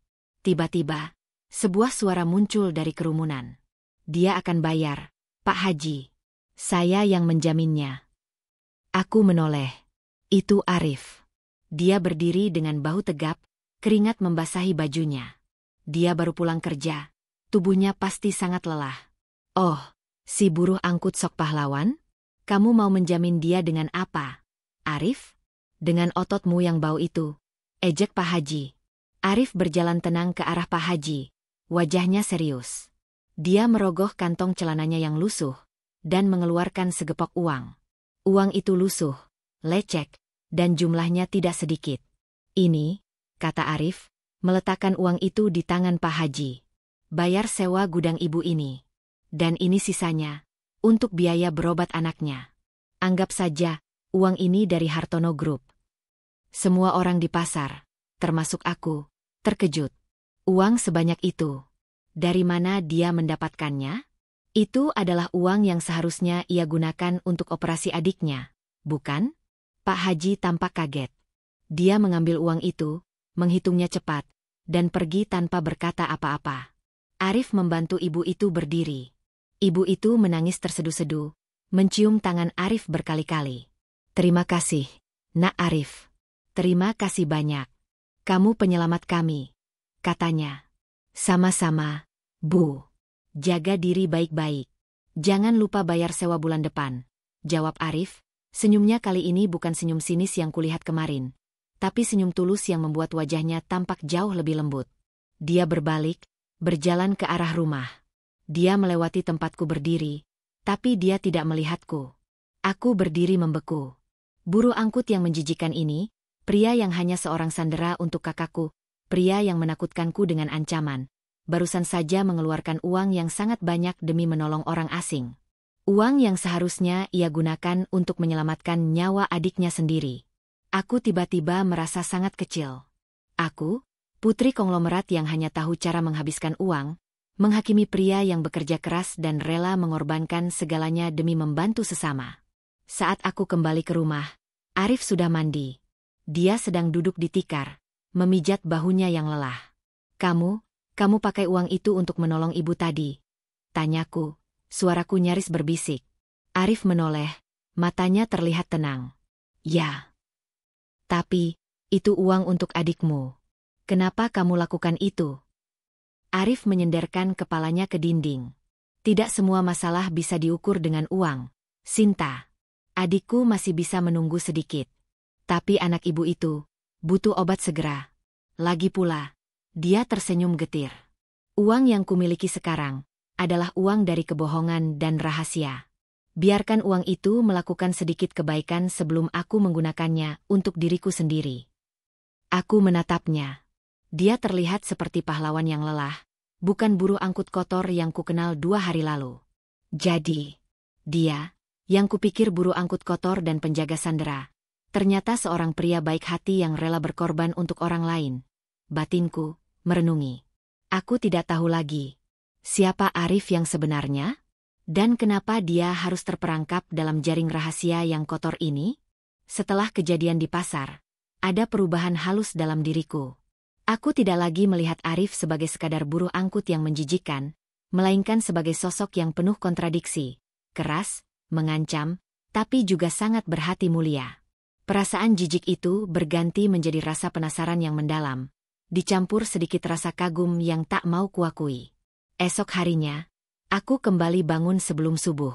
Tiba-tiba, sebuah suara muncul dari kerumunan. Dia akan bayar, Pak Haji. Saya yang menjaminnya. Aku menoleh. Itu Arif. Dia berdiri dengan bahu tegap, keringat membasahi bajunya. Dia baru pulang kerja, tubuhnya pasti sangat lelah. Oh, si buruh angkut sok pahlawan? Kamu mau menjamin dia dengan apa, Arif? Dengan ototmu yang bau itu, ejek Pak Haji. Arif berjalan tenang ke arah Pak Haji, wajahnya serius. Dia merogoh kantong celananya yang lusuh, dan mengeluarkan segepok uang. Uang itu lusuh, lecek, dan jumlahnya tidak sedikit. Ini, kata Arif, meletakkan uang itu di tangan Pak Haji. Bayar sewa gudang ibu ini. Dan ini sisanya, untuk biaya berobat anaknya. Anggap saja, uang ini dari Hartono Group. Semua orang di pasar, termasuk aku, terkejut. Uang sebanyak itu. Dari mana dia mendapatkannya? Itu adalah uang yang seharusnya ia gunakan untuk operasi adiknya, bukan? Pak Haji tampak kaget. Dia mengambil uang itu, menghitungnya cepat, dan pergi tanpa berkata apa-apa. Arif membantu ibu itu berdiri. Ibu itu menangis terseduh-seduh, mencium tangan Arif berkali-kali. Terima kasih, Nak Arif. Terima kasih banyak. Kamu penyelamat kami, katanya. Sama-sama, Bu. Jaga diri baik-baik. Jangan lupa bayar sewa bulan depan, jawab Arif. Senyumnya kali ini bukan senyum sinis yang kulihat kemarin, tapi senyum tulus yang membuat wajahnya tampak jauh lebih lembut. Dia berbalik, berjalan ke arah rumah. Dia melewati tempatku berdiri, tapi dia tidak melihatku. Aku berdiri membeku. Buruh angkut yang menjijikan ini, pria yang hanya seorang sandera untuk kakakku, pria yang menakutkanku dengan ancaman, barusan saja mengeluarkan uang yang sangat banyak demi menolong orang asing. Uang yang seharusnya ia gunakan untuk menyelamatkan nyawa adiknya sendiri. Aku tiba-tiba merasa sangat kecil. Aku, putri konglomerat yang hanya tahu cara menghabiskan uang, menghakimi pria yang bekerja keras dan rela mengorbankan segalanya demi membantu sesama. Saat aku kembali ke rumah, Arif sudah mandi. Dia sedang duduk di tikar, memijat bahunya yang lelah. Kamu pakai uang itu untuk menolong ibu tadi? Tanyaku, suaraku nyaris berbisik. Arif menoleh, matanya terlihat tenang. Ya. Tapi, itu uang untuk adikmu. Kenapa kamu lakukan itu? Arif menyenderkan kepalanya ke dinding. Tidak semua masalah bisa diukur dengan uang, Sinta. Adikku masih bisa menunggu sedikit. Tapi anak ibu itu butuh obat segera. Lagi pula, dia tersenyum getir. Uang yang kumiliki sekarang adalah uang dari kebohongan dan rahasia. Biarkan uang itu melakukan sedikit kebaikan sebelum aku menggunakannya untuk diriku sendiri. Aku menatapnya. Dia terlihat seperti pahlawan yang lelah, bukan buruh angkut kotor yang kukenal 2 hari lalu. Jadi, dia, yang kupikir buruh angkut kotor dan penjaga sandera, ternyata seorang pria baik hati yang rela berkorban untuk orang lain. Batinku merenungi. Aku tidak tahu lagi siapa Arif yang sebenarnya, dan kenapa dia harus terperangkap dalam jaring rahasia yang kotor ini. Setelah kejadian di pasar, ada perubahan halus dalam diriku. Aku tidak lagi melihat Arif sebagai sekadar buruh angkut yang menjijikkan, melainkan sebagai sosok yang penuh kontradiksi, keras, mengancam, tapi juga sangat berhati mulia. Perasaan jijik itu berganti menjadi rasa penasaran yang mendalam, dicampur sedikit rasa kagum yang tak mau kuakui. Esok harinya, aku kembali bangun sebelum subuh.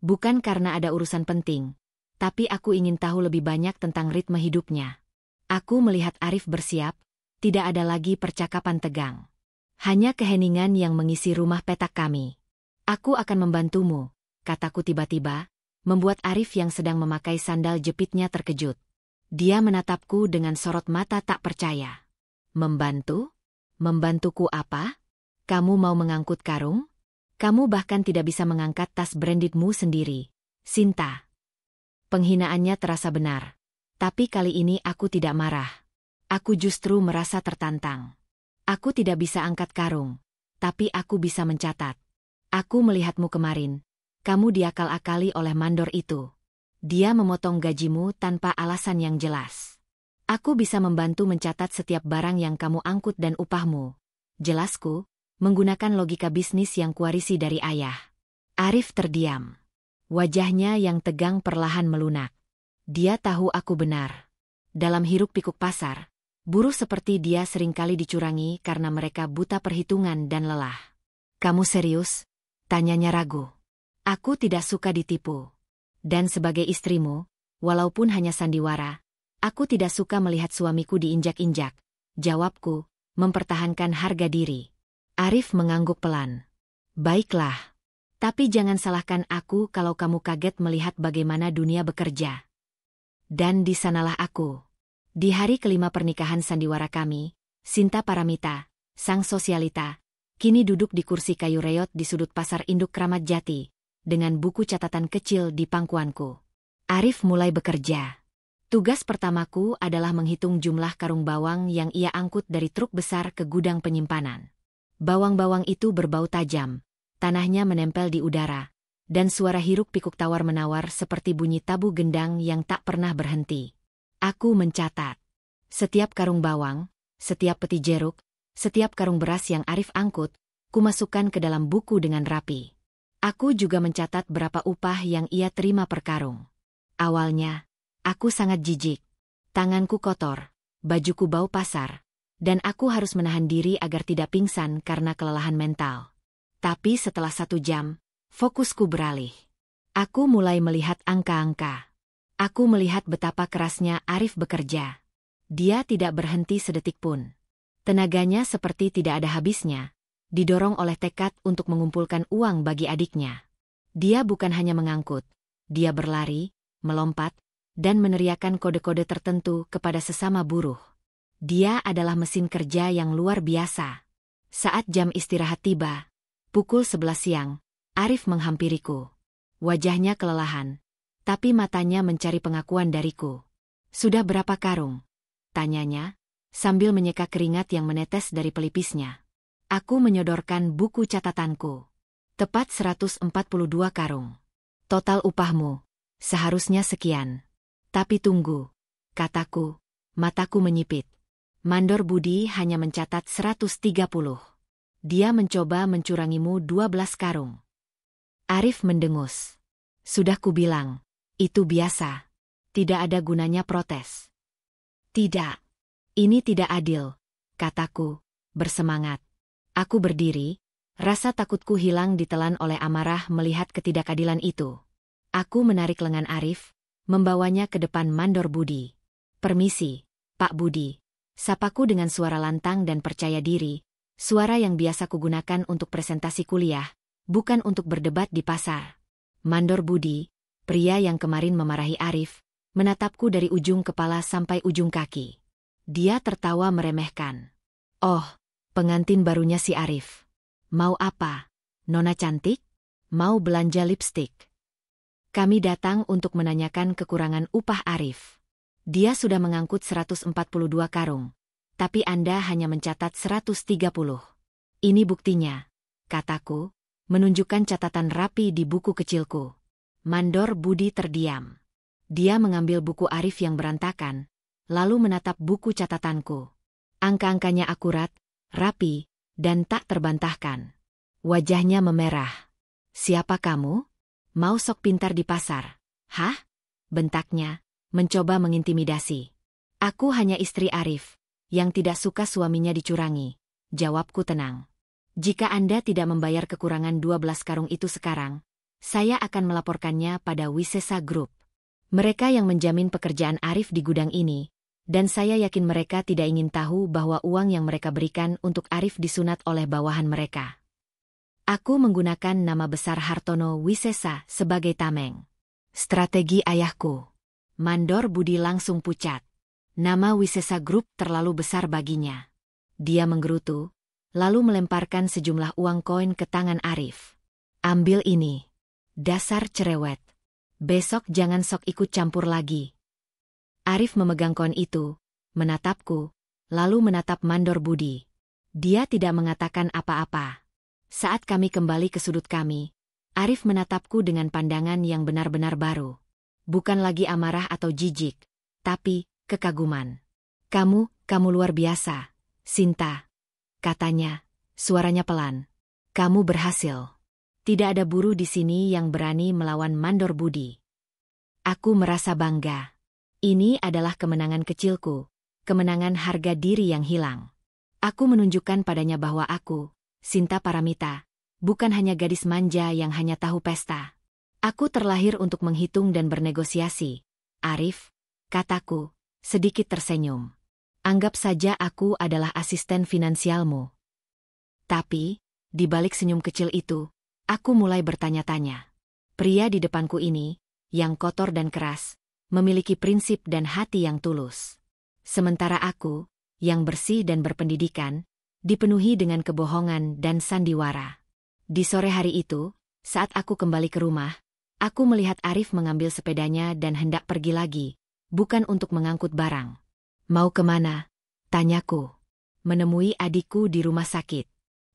Bukan karena ada urusan penting, tapi aku ingin tahu lebih banyak tentang ritme hidupnya. Aku melihat Arif bersiap. Tidak ada lagi percakapan tegang. Hanya keheningan yang mengisi rumah petak kami. Aku akan membantumu, kataku tiba-tiba, membuat Arif yang sedang memakai sandal jepitnya terkejut. Dia menatapku dengan sorot mata tak percaya. Membantu? Membantuku apa? Kamu mau mengangkut karung? Kamu bahkan tidak bisa mengangkat tas brandedmu sendiri, Sinta. Penghinaannya terasa benar. Tapi kali ini aku tidak marah. Aku justru merasa tertantang. Aku tidak bisa angkat karung, tapi aku bisa mencatat. Aku melihatmu kemarin. Kamu diakal-akali oleh mandor itu. Dia memotong gajimu tanpa alasan yang jelas. Aku bisa membantu mencatat setiap barang yang kamu angkut dan upahmu. Jelasku, menggunakan logika bisnis yang kuwarisi dari ayah. Arif terdiam. Wajahnya yang tegang perlahan melunak. Dia tahu aku benar. Dalam hiruk-pikuk pasar, buruh seperti dia seringkali dicurangi karena mereka buta perhitungan dan lelah. Kamu serius? Tanyanya ragu. Aku tidak suka ditipu. Dan sebagai istrimu, walaupun hanya sandiwara, aku tidak suka melihat suamiku diinjak-injak. Jawabku, mempertahankan harga diri. Arif mengangguk pelan. Baiklah. Tapi jangan salahkan aku kalau kamu kaget melihat bagaimana dunia bekerja. Dan di sanalah aku. Di hari kelima pernikahan sandiwara kami, Sinta Paramita, sang sosialita, kini duduk di kursi kayu reot di sudut pasar induk Kramat Jati, dengan buku catatan kecil di pangkuanku. Arif mulai bekerja. Tugas pertamaku adalah menghitung jumlah karung bawang yang ia angkut dari truk besar ke gudang penyimpanan. Bawang-bawang itu berbau tajam, tanahnya menempel di udara, dan suara hiruk-pikuk tawar-menawar seperti bunyi tabu gendang yang tak pernah berhenti. Aku mencatat. Setiap karung bawang, setiap peti jeruk, setiap karung beras yang Arif angkut, kumasukkan ke dalam buku dengan rapi. Aku juga mencatat berapa upah yang ia terima per karung. Awalnya, aku sangat jijik. Tanganku kotor, bajuku bau pasar, dan aku harus menahan diri agar tidak pingsan karena kelelahan mental. Tapi setelah 1 jam, fokusku beralih. Aku mulai melihat angka-angka. Aku melihat betapa kerasnya Arif bekerja. Dia tidak berhenti sedetik pun. Tenaganya seperti tidak ada habisnya, didorong oleh tekad untuk mengumpulkan uang bagi adiknya. Dia bukan hanya mengangkut, dia berlari, melompat, dan meneriakkan kode-kode tertentu kepada sesama buruh. Dia adalah mesin kerja yang luar biasa. Saat jam istirahat tiba, pukul 11 siang, Arif menghampiriku. Wajahnya kelelahan, tapi matanya mencari pengakuan dariku. Sudah berapa karung? Tanyanya, sambil menyeka keringat yang menetes dari pelipisnya. Aku menyodorkan buku catatanku. Tepat 142 karung. Total upahmu, seharusnya sekian. Tapi tunggu, kataku, mataku menyipit. Mandor Budi hanya mencatat 130. Dia mencoba mencurangimu 12 karung. Arif mendengus. Sudah kubilang, itu biasa. Tidak ada gunanya protes. Tidak. Ini tidak adil, kataku, bersemangat. Aku berdiri, rasa takutku hilang ditelan oleh amarah melihat ketidakadilan itu. Aku menarik lengan Arif, membawanya ke depan Mandor Budi. Permisi, Pak Budi. Sapaku dengan suara lantang dan percaya diri, suara yang biasa kugunakan untuk presentasi kuliah, bukan untuk berdebat di pasar. Mandor Budi, pria yang kemarin memarahi Arif, menatapku dari ujung kepala sampai ujung kaki. Dia tertawa meremehkan. Oh, pengantin barunya si Arif. Mau apa, Nona cantik? Mau belanja lipstik? Kami datang untuk menanyakan kekurangan upah Arif. Dia sudah mengangkut 142 karung, tapi Anda hanya mencatat 130. Ini buktinya, kataku, menunjukkan catatan rapi di buku kecilku. Mandor Budi terdiam. Dia mengambil buku Arif yang berantakan, lalu menatap buku catatanku. Angka-angkanya akurat, rapi, dan tak terbantahkan. Wajahnya memerah. Siapa kamu? Mau sok pintar di pasar? Hah? Bentaknya, mencoba mengintimidasi. Aku hanya istri Arif, yang tidak suka suaminya dicurangi. Jawabku tenang. Jika Anda tidak membayar kekurangan 12 karung itu sekarang, saya akan melaporkannya pada Wisesa Group. Mereka yang menjamin pekerjaan Arif di gudang ini, dan saya yakin mereka tidak ingin tahu bahwa uang yang mereka berikan untuk Arif disunat oleh bawahan mereka. Aku menggunakan nama besar Hartono Wisesa sebagai tameng. Strategi ayahku. Mandor Budi langsung pucat. Nama Wisesa Group terlalu besar baginya. Dia menggerutu, lalu melemparkan sejumlah uang koin ke tangan Arif. Ambil ini. Dasar cerewet. Besok jangan sok ikut campur lagi. Arif memegang koin itu, menatapku, lalu menatap Mandor Budi. Dia tidak mengatakan apa-apa. Saat kami kembali ke sudut kami, Arif menatapku dengan pandangan yang benar-benar baru. Bukan lagi amarah atau jijik, tapi kekaguman. Kamu luar biasa, Sinta, katanya, suaranya pelan. Kamu berhasil. Tidak ada buruh di sini yang berani melawan mandor budi. Aku merasa bangga. Ini adalah kemenangan kecilku, kemenangan harga diri yang hilang. Aku menunjukkan padanya bahwa aku, Sinta Paramita, bukan hanya gadis manja yang hanya tahu pesta. Aku terlahir untuk menghitung dan bernegosiasi. Arif, kataku, sedikit tersenyum. Anggap saja aku adalah asisten finansialmu. Tapi, di balik senyum kecil itu, aku mulai bertanya-tanya. Pria di depanku ini, yang kotor dan keras, memiliki prinsip dan hati yang tulus. Sementara aku, yang bersih dan berpendidikan, dipenuhi dengan kebohongan dan sandiwara. Di sore hari itu, saat aku kembali ke rumah, aku melihat Arif mengambil sepedanya dan hendak pergi lagi, bukan untuk mengangkut barang. Mau kemana? Tanyaku. Menemui adikku di rumah sakit.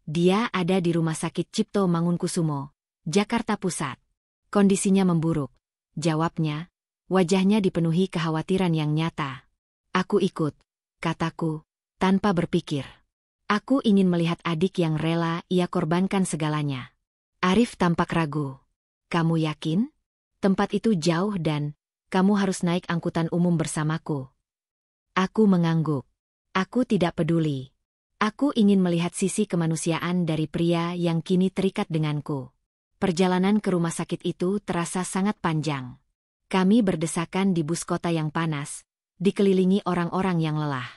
Dia ada di Rumah Sakit Cipto Mangunkusumo, Jakarta Pusat. Kondisinya memburuk. Jawabnya, wajahnya dipenuhi kekhawatiran yang nyata. Aku ikut, kataku, tanpa berpikir. Aku ingin melihat adik yang rela ia korbankan segalanya. Arif tampak ragu. Kamu yakin? Tempat itu jauh dan kamu harus naik angkutan umum bersamaku. Aku mengangguk. Aku tidak peduli. Aku ingin melihat sisi kemanusiaan dari pria yang kini terikat denganku. Perjalanan ke rumah sakit itu terasa sangat panjang. Kami berdesakan di bus kota yang panas, dikelilingi orang-orang yang lelah.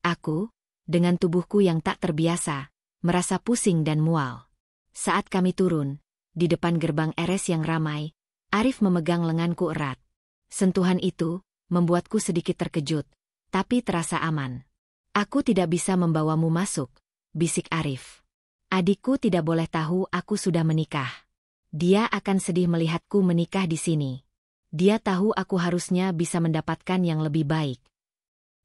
Aku, dengan tubuhku yang tak terbiasa, merasa pusing dan mual. Saat kami turun, di depan gerbang RS yang ramai, Arif memegang lenganku erat. Sentuhan itu membuatku sedikit terkejut, tapi terasa aman. Aku tidak bisa membawamu masuk, bisik Arif. Adikku tidak boleh tahu aku sudah menikah. Dia akan sedih melihatku menikah di sini. Dia tahu aku harusnya bisa mendapatkan yang lebih baik.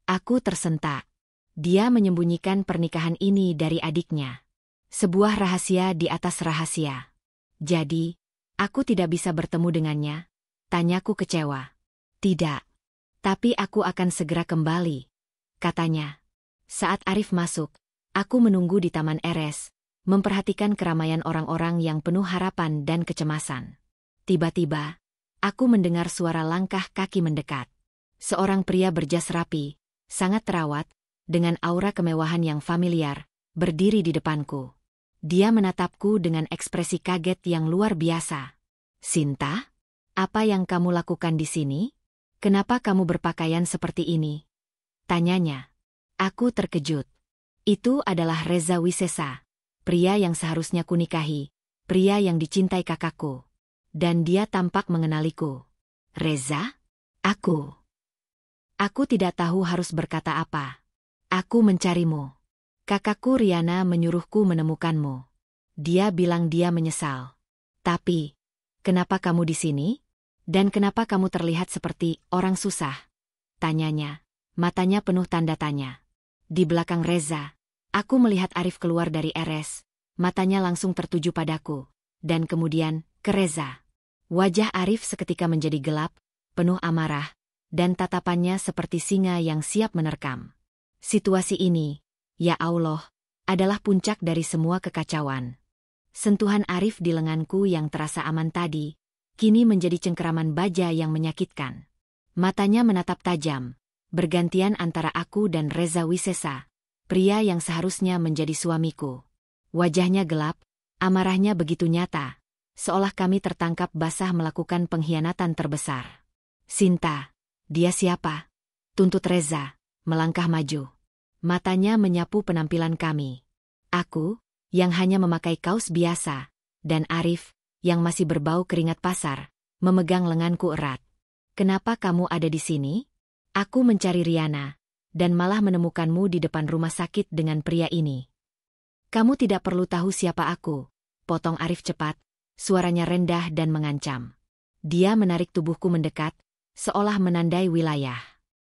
Aku tersentak. Dia menyembunyikan pernikahan ini dari adiknya. Sebuah rahasia di atas rahasia. Jadi, aku tidak bisa bertemu dengannya? Tanyaku kecewa. Tidak. Tapi aku akan segera kembali, katanya. Saat Arif masuk, aku menunggu di taman RS, memperhatikan keramaian orang-orang yang penuh harapan dan kecemasan. Tiba-tiba, aku mendengar suara langkah kaki mendekat. Seorang pria berjas rapi, sangat terawat, dengan aura kemewahan yang familiar, berdiri di depanku. Dia menatapku dengan ekspresi kaget yang luar biasa. Sinta, apa yang kamu lakukan di sini? Kenapa kamu berpakaian seperti ini? Tanyanya. Aku terkejut. Itu adalah Reza Wisesa, pria yang seharusnya kunikahi, pria yang dicintai kakakku. Dan dia tampak mengenaliku. Reza? Aku tidak tahu harus berkata apa. Aku mencarimu. Kakakku Riana menyuruhku menemukanmu. Dia bilang dia menyesal. Tapi, kenapa kamu di sini? Dan kenapa kamu terlihat seperti orang susah? Tanyanya, matanya penuh tanda tanya. Di belakang Reza, aku melihat Arif keluar dari RS, matanya langsung tertuju padaku, dan kemudian ke Reza. Wajah Arif seketika menjadi gelap, penuh amarah, dan tatapannya seperti singa yang siap menerkam. Situasi ini, ya Allah, adalah puncak dari semua kekacauan. Sentuhan Arif di lenganku yang terasa aman tadi, kini menjadi cengkeraman baja yang menyakitkan. Matanya menatap tajam, bergantian antara aku dan Reza Wisesa, pria yang seharusnya menjadi suamiku. Wajahnya gelap, amarahnya begitu nyata, seolah kami tertangkap basah melakukan pengkhianatan terbesar. Sinta, dia siapa? Tuntut Reza, melangkah maju. Matanya menyapu penampilan kami. Aku, yang hanya memakai kaos biasa, dan Arif, yang masih berbau keringat pasar, memegang lenganku erat. Kenapa kamu ada di sini? Aku mencari Riana, dan malah menemukanmu di depan rumah sakit dengan pria ini. Kamu tidak perlu tahu siapa aku, potong Arif cepat, suaranya rendah dan mengancam. Dia menarik tubuhku mendekat, seolah menandai wilayah.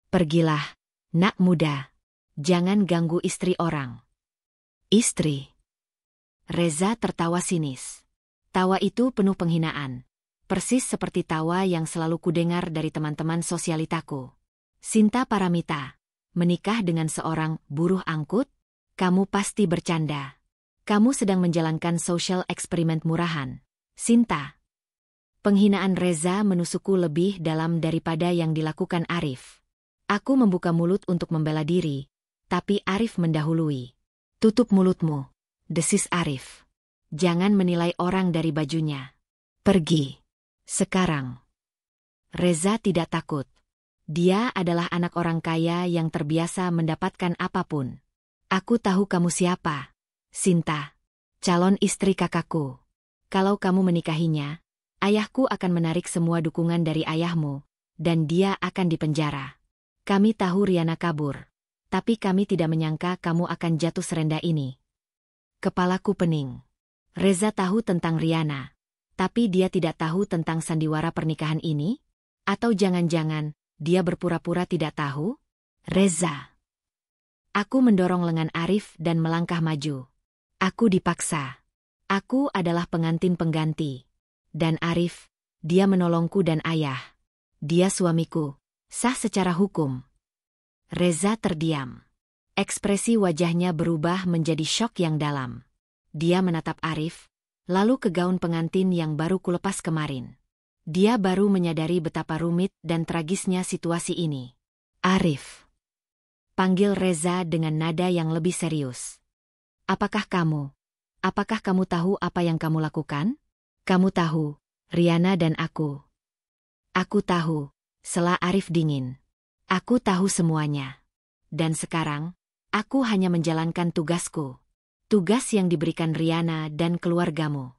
Pergilah, nak muda. Jangan ganggu istri orang. Istri? Reza tertawa sinis. Tawa itu penuh penghinaan. Persis seperti tawa yang selalu kudengar dari teman-teman sosialitaku. Sinta Paramita, menikah dengan seorang buruh angkut? Kamu pasti bercanda. Kamu sedang menjalankan social eksperimen murahan. Sinta. Penghinaan Reza menusukku lebih dalam daripada yang dilakukan Arif. Aku membuka mulut untuk membela diri, tapi Arif mendahului. Tutup mulutmu, desis Arif. Jangan menilai orang dari bajunya. Pergi. Sekarang. Reza tidak takut. Dia adalah anak orang kaya yang terbiasa mendapatkan apapun. Aku tahu kamu siapa. Sinta. Calon istri kakakku. Kalau kamu menikahinya, ayahku akan menarik semua dukungan dari ayahmu, dan dia akan dipenjara. Kami tahu Riana kabur, tapi kami tidak menyangka kamu akan jatuh serendah ini. Kepalaku pening. Reza tahu tentang Riana, tapi dia tidak tahu tentang sandiwara pernikahan ini? Atau jangan-jangan, dia berpura-pura tidak tahu? Reza. Aku mendorong lengan Arif dan melangkah maju. Aku dipaksa. Aku adalah pengantin pengganti. Dan Arif, dia menolongku dan ayah. Dia suamiku, sah secara hukum. Reza terdiam. Ekspresi wajahnya berubah menjadi syok yang dalam. Dia menatap Arif, lalu ke gaun pengantin yang baru kulepas kemarin. Dia baru menyadari betapa rumit dan tragisnya situasi ini. Arif. Panggil Reza dengan nada yang lebih serius. Apakah kamu tahu apa yang kamu lakukan? Kamu tahu, Riana dan aku. Aku tahu, sela Arif dingin. Aku tahu semuanya. Dan sekarang, aku hanya menjalankan tugasku. Tugas yang diberikan Riana dan keluargamu.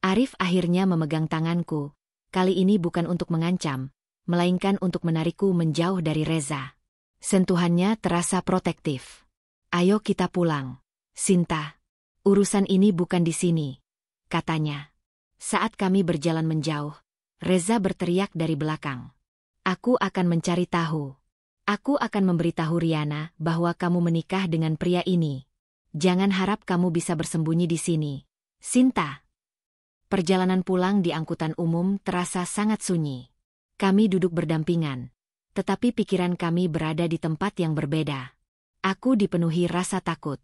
Arif akhirnya memegang tanganku. Kali ini bukan untuk mengancam, melainkan untuk menarikku menjauh dari Reza. Sentuhannya terasa protektif. Ayo kita pulang, Sinta. Urusan ini bukan di sini, katanya. Saat kami berjalan menjauh, Reza berteriak dari belakang. Aku akan mencari tahu. Aku akan memberitahu Riana bahwa kamu menikah dengan pria ini. Jangan harap kamu bisa bersembunyi di sini, Sinta. Perjalanan pulang di angkutan umum terasa sangat sunyi. Kami duduk berdampingan, tetapi pikiran kami berada di tempat yang berbeda. Aku dipenuhi rasa takut.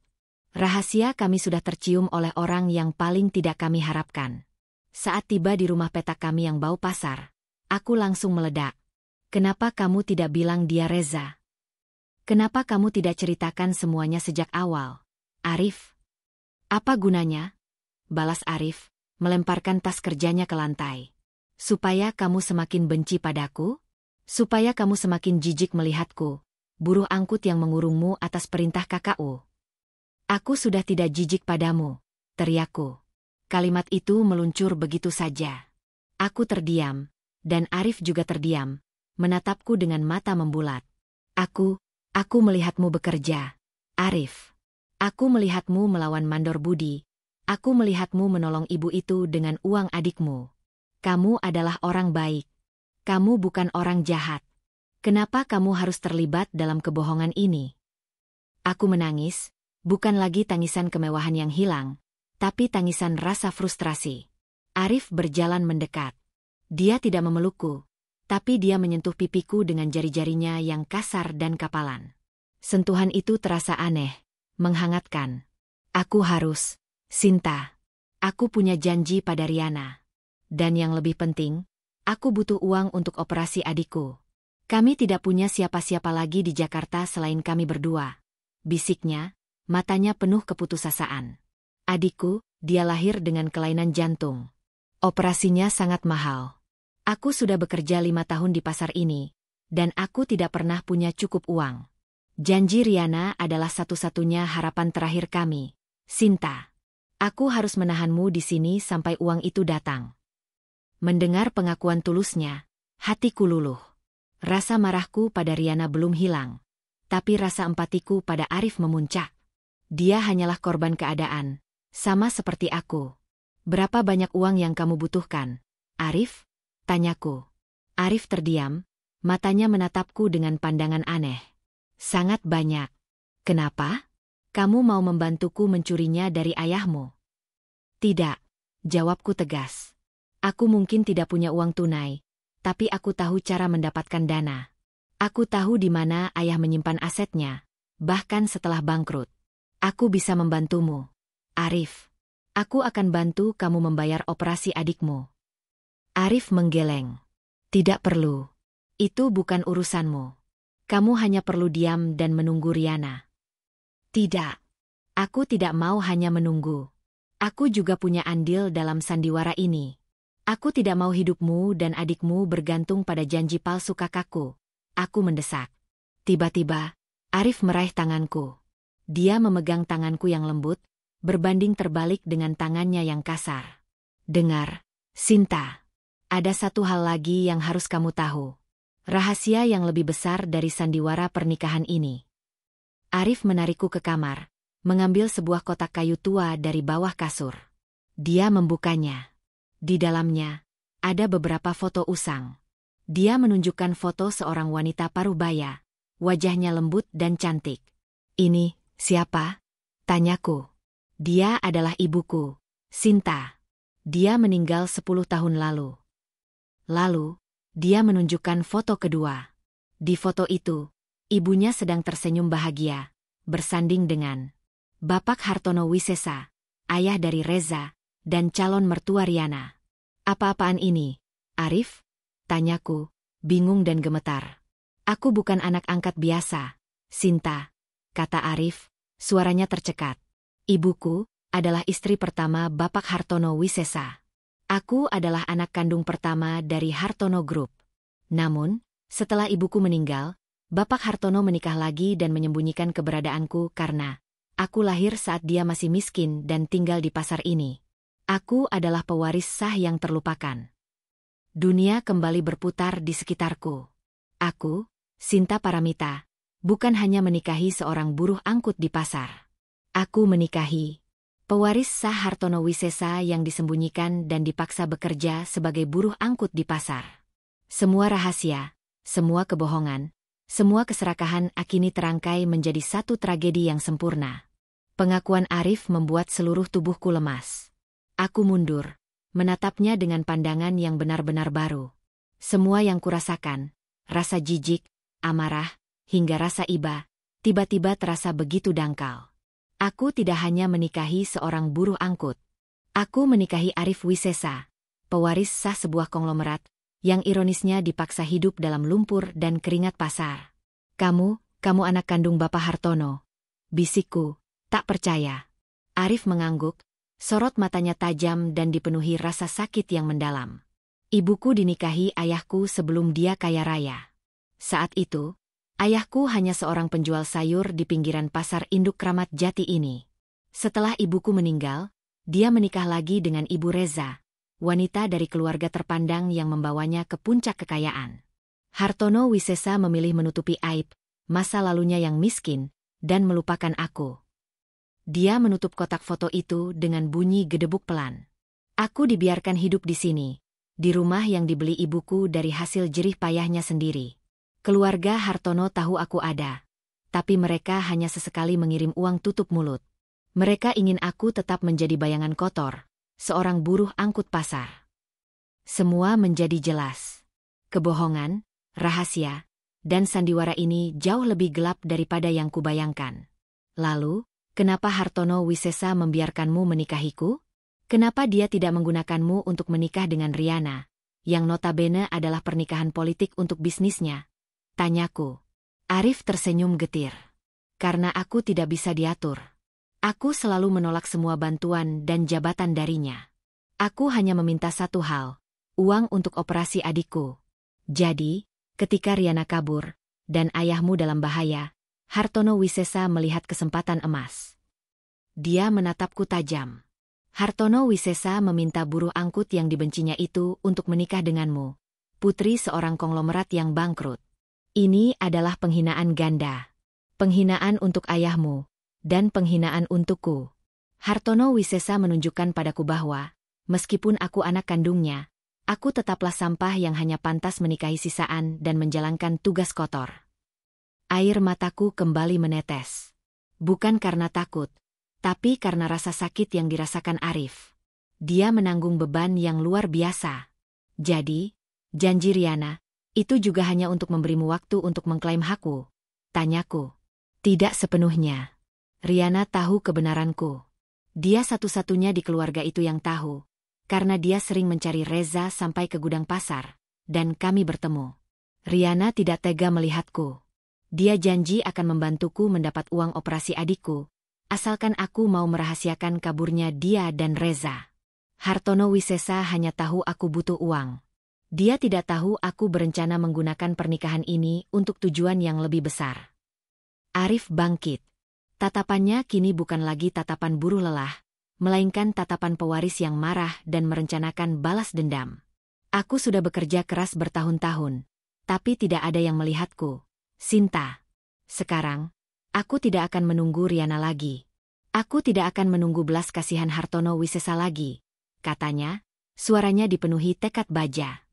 Rahasia kami sudah tercium oleh orang yang paling tidak kami harapkan. Saat tiba di rumah petak kami yang bau pasar, aku langsung meledak. Kenapa kamu tidak bilang dia Reza? Kenapa kamu tidak ceritakan semuanya sejak awal, Arif? Apa gunanya? Balas Arif, melemparkan tas kerjanya ke lantai. Supaya kamu semakin benci padaku? Supaya kamu semakin jijik melihatku, buruh angkut yang mengurungmu atas perintah kakakku. Aku sudah tidak jijik padamu, teriakku. Kalimat itu meluncur begitu saja. Aku terdiam, dan Arif juga terdiam, menatapku dengan mata membulat. Aku melihatmu bekerja, Arif. Aku melihatmu melawan mandor budi. Aku melihatmu menolong ibu itu dengan uang adikmu. Kamu adalah orang baik. Kamu bukan orang jahat. Kenapa kamu harus terlibat dalam kebohongan ini? Aku menangis, bukan lagi tangisan kemewahan yang hilang, tapi tangisan rasa frustrasi. Arif berjalan mendekat. Dia tidak memelukku, tapi dia menyentuh pipiku dengan jari-jarinya yang kasar dan kapalan. Sentuhan itu terasa aneh, menghangatkan. Aku harus... Sinta, aku punya janji pada Riana. Dan yang lebih penting, aku butuh uang untuk operasi adikku. Kami tidak punya siapa-siapa lagi di Jakarta selain kami berdua. Bisiknya, matanya penuh keputusasaan. Adikku, dia lahir dengan kelainan jantung. Operasinya sangat mahal. Aku sudah bekerja 5 tahun di pasar ini, dan aku tidak pernah punya cukup uang. Janji Riana adalah satu-satunya harapan terakhir kami, Sinta. Aku harus menahanmu di sini sampai uang itu datang. Mendengar pengakuan tulusnya, hatiku luluh. Rasa marahku pada Riana belum hilang, tapi rasa empatiku pada Arif memuncak. Dia hanyalah korban keadaan, sama seperti aku. Berapa banyak uang yang kamu butuhkan, Arif? Tanyaku. Arif terdiam, matanya menatapku dengan pandangan aneh. Sangat banyak. Kenapa? Kamu mau membantuku mencurinya dari ayahmu? Tidak, jawabku tegas. Aku mungkin tidak punya uang tunai, tapi aku tahu cara mendapatkan dana. Aku tahu di mana ayah menyimpan asetnya, bahkan setelah bangkrut. Aku bisa membantumu, Arif. Aku akan bantu kamu membayar operasi adikmu. Arif menggeleng. Tidak perlu. Itu bukan urusanmu. Kamu hanya perlu diam dan menunggu Riana. Tidak. Aku tidak mau hanya menunggu. Aku juga punya andil dalam sandiwara ini. Aku tidak mau hidupmu dan adikmu bergantung pada janji palsu kakakku. Aku mendesak. Tiba-tiba, Arif meraih tanganku. Dia memegang tanganku yang lembut, berbanding terbalik dengan tangannya yang kasar. Dengar, Sinta. Ada satu hal lagi yang harus kamu tahu. Rahasia yang lebih besar dari sandiwara pernikahan ini. Arif menarikku ke kamar, mengambil sebuah kotak kayu tua dari bawah kasur. Dia membukanya. Di dalamnya, ada beberapa foto usang. Dia menunjukkan foto seorang wanita parubaya, wajahnya lembut dan cantik. Ini, siapa? Tanyaku. Dia adalah ibuku, Sinta. Dia meninggal 10 tahun lalu. Lalu, dia menunjukkan foto kedua. Di foto itu, ibunya sedang tersenyum bahagia, bersanding dengan Bapak Hartono Wisesa, ayah dari Reza, dan calon mertua Riana. Apa-apaan ini, Arif? Tanyaku, bingung dan gemetar. Aku bukan anak angkat biasa, Sinta, kata Arif, suaranya tercekat. Ibuku adalah istri pertama Bapak Hartono Wisesa. Aku adalah anak kandung pertama dari Hartono Group. Namun, setelah ibuku meninggal, Bapak Hartono menikah lagi dan menyembunyikan keberadaanku karena aku lahir saat dia masih miskin dan tinggal di pasar ini. Aku adalah pewaris sah yang terlupakan. Dunia kembali berputar di sekitarku. Aku, Sinta Paramita, bukan hanya menikahi seorang buruh angkut di pasar. Aku menikahi pewaris sah Hartono Wisesa yang disembunyikan dan dipaksa bekerja sebagai buruh angkut di pasar. Semua rahasia, semua kebohongan, semua keserakahan kini terangkai menjadi satu tragedi yang sempurna. Pengakuan Arif membuat seluruh tubuhku lemas. Aku mundur, menatapnya dengan pandangan yang benar-benar baru. Semua yang kurasakan, rasa jijik, amarah, hingga rasa iba, tiba-tiba terasa begitu dangkal. Aku tidak hanya menikahi seorang buruh angkut. Aku menikahi Arif Wisesa, pewaris sah sebuah konglomerat, yang ironisnya dipaksa hidup dalam lumpur dan keringat pasar. Kamu anak kandung Bapak Hartono. Bisikku, tak percaya. Arif mengangguk, sorot matanya tajam dan dipenuhi rasa sakit yang mendalam. Ibuku dinikahi ayahku sebelum dia kaya raya. Saat itu, ayahku hanya seorang penjual sayur di pinggiran pasar induk Kramat Jati ini. Setelah ibuku meninggal, dia menikah lagi dengan Ibu Reza, wanita dari keluarga terpandang yang membawanya ke puncak kekayaan. Hartono Wisesa memilih menutupi aib, masa lalunya yang miskin, dan melupakan aku. Dia menutup kotak foto itu dengan bunyi gedebuk pelan. Aku dibiarkan hidup di sini, di rumah yang dibeli ibuku dari hasil jerih payahnya sendiri. Keluarga Hartono tahu aku ada, tapi mereka hanya sesekali mengirim uang tutup mulut. Mereka ingin aku tetap menjadi bayangan kotor, seorang buruh angkut pasar. Semua menjadi jelas. Kebohongan, rahasia, dan sandiwara ini jauh lebih gelap daripada yang kubayangkan. Lalu, kenapa Hartono Wisesa membiarkanmu menikahiku? Kenapa dia tidak menggunakanmu untuk menikah dengan Riana, yang notabene adalah pernikahan politik untuk bisnisnya? Tanyaku. Arif tersenyum getir. Karena aku tidak bisa diatur. Aku selalu menolak semua bantuan dan jabatan darinya. Aku hanya meminta satu hal, uang untuk operasi adikku. Jadi, ketika Riana kabur, dan ayahmu dalam bahaya, Hartono Wisesa melihat kesempatan emas. Dia menatapku tajam. Hartono Wisesa meminta buruh angkut yang dibencinya itu untuk menikah denganmu, putri seorang konglomerat yang bangkrut. Ini adalah penghinaan ganda. Penghinaan untuk ayahmu, dan penghinaan untukku. Hartono Wisesa menunjukkan padaku bahwa, meskipun aku anak kandungnya, aku tetaplah sampah yang hanya pantas menikahi sisaan dan menjalankan tugas kotor. Air mataku kembali menetes. Bukan karena takut, tapi karena rasa sakit yang dirasakan Arif. Dia menanggung beban yang luar biasa. Jadi, janji Riana, Itu juga hanya untuk memberimu waktu untuk mengklaim hakku, tanyaku. Tidak sepenuhnya. Riana tahu kebenaranku. Dia satu-satunya di keluarga itu yang tahu, karena dia sering mencari Reza sampai ke gudang pasar, dan kami bertemu. Riana tidak tega melihatku. Dia janji akan membantuku mendapat uang operasi adikku, asalkan aku mau merahasiakan kaburnya dia dan Reza. Hartono Wisesa hanya tahu aku butuh uang. Dia tidak tahu aku berencana menggunakan pernikahan ini untuk tujuan yang lebih besar. Arif bangkit. Tatapannya kini bukan lagi tatapan buruh lelah, melainkan tatapan pewaris yang marah dan merencanakan balas dendam. Aku sudah bekerja keras bertahun-tahun, tapi tidak ada yang melihatku. Sinta. Sekarang, aku tidak akan menunggu Riana lagi. Aku tidak akan menunggu belas kasihan Hartono Wisesa lagi, katanya, suaranya dipenuhi tekad baja.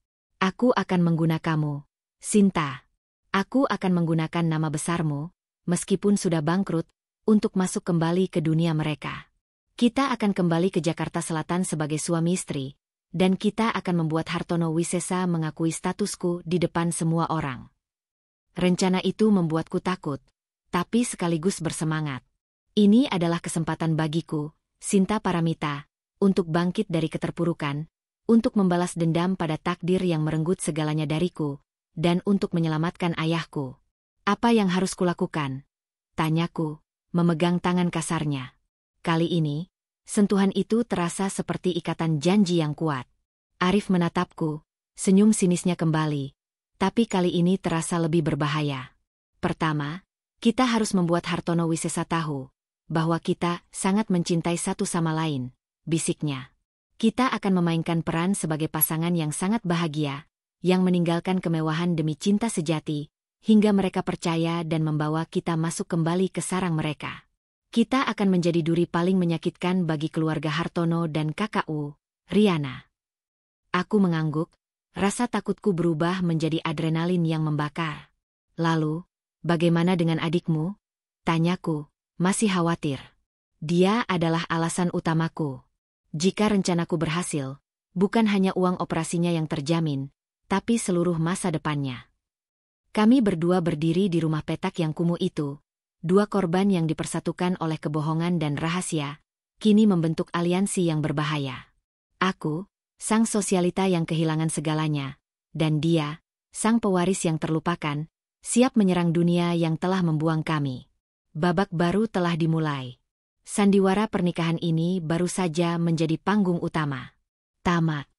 Aku akan menggunakanmu, Sinta. Aku akan menggunakan nama besarmu, meskipun sudah bangkrut, untuk masuk kembali ke dunia mereka. Kita akan kembali ke Jakarta Selatan sebagai suami istri, dan kita akan membuat Hartono Wisesa mengakui statusku di depan semua orang. Rencana itu membuatku takut, tapi sekaligus bersemangat. Ini adalah kesempatan bagiku, Sinta Paramita, untuk bangkit dari keterpurukan, untuk membalas dendam pada takdir yang merenggut segalanya dariku, dan untuk menyelamatkan ayahku. Apa yang harus kulakukan? Tanyaku, memegang tangan kasarnya. Kali ini, sentuhan itu terasa seperti ikatan janji yang kuat. Arif menatapku, senyum sinisnya kembali, tapi kali ini terasa lebih berbahaya. Pertama, kita harus membuat Hartono Wisesa tahu bahwa kita sangat mencintai satu sama lain, bisiknya. Kita akan memainkan peran sebagai pasangan yang sangat bahagia, yang meninggalkan kemewahan demi cinta sejati, hingga mereka percaya dan membawa kita masuk kembali ke sarang mereka. Kita akan menjadi duri paling menyakitkan bagi keluarga Hartono dan kakakku, Riana. Aku mengangguk, rasa takutku berubah menjadi adrenalin yang membakar. Lalu, bagaimana dengan adikmu? Tanyaku, masih khawatir. Dia adalah alasan utamaku. Jika rencanaku berhasil, bukan hanya uang operasinya yang terjamin, tapi seluruh masa depannya. Kami berdua berdiri di rumah petak yang kumuh itu, dua korban yang dipersatukan oleh kebohongan dan rahasia, kini membentuk aliansi yang berbahaya. Aku, sang sosialita yang kehilangan segalanya, dan dia, sang pewaris yang terlupakan, siap menyerang dunia yang telah membuang kami. Babak baru telah dimulai. Sandiwara pernikahan ini baru saja menjadi panggung utama. Tamat.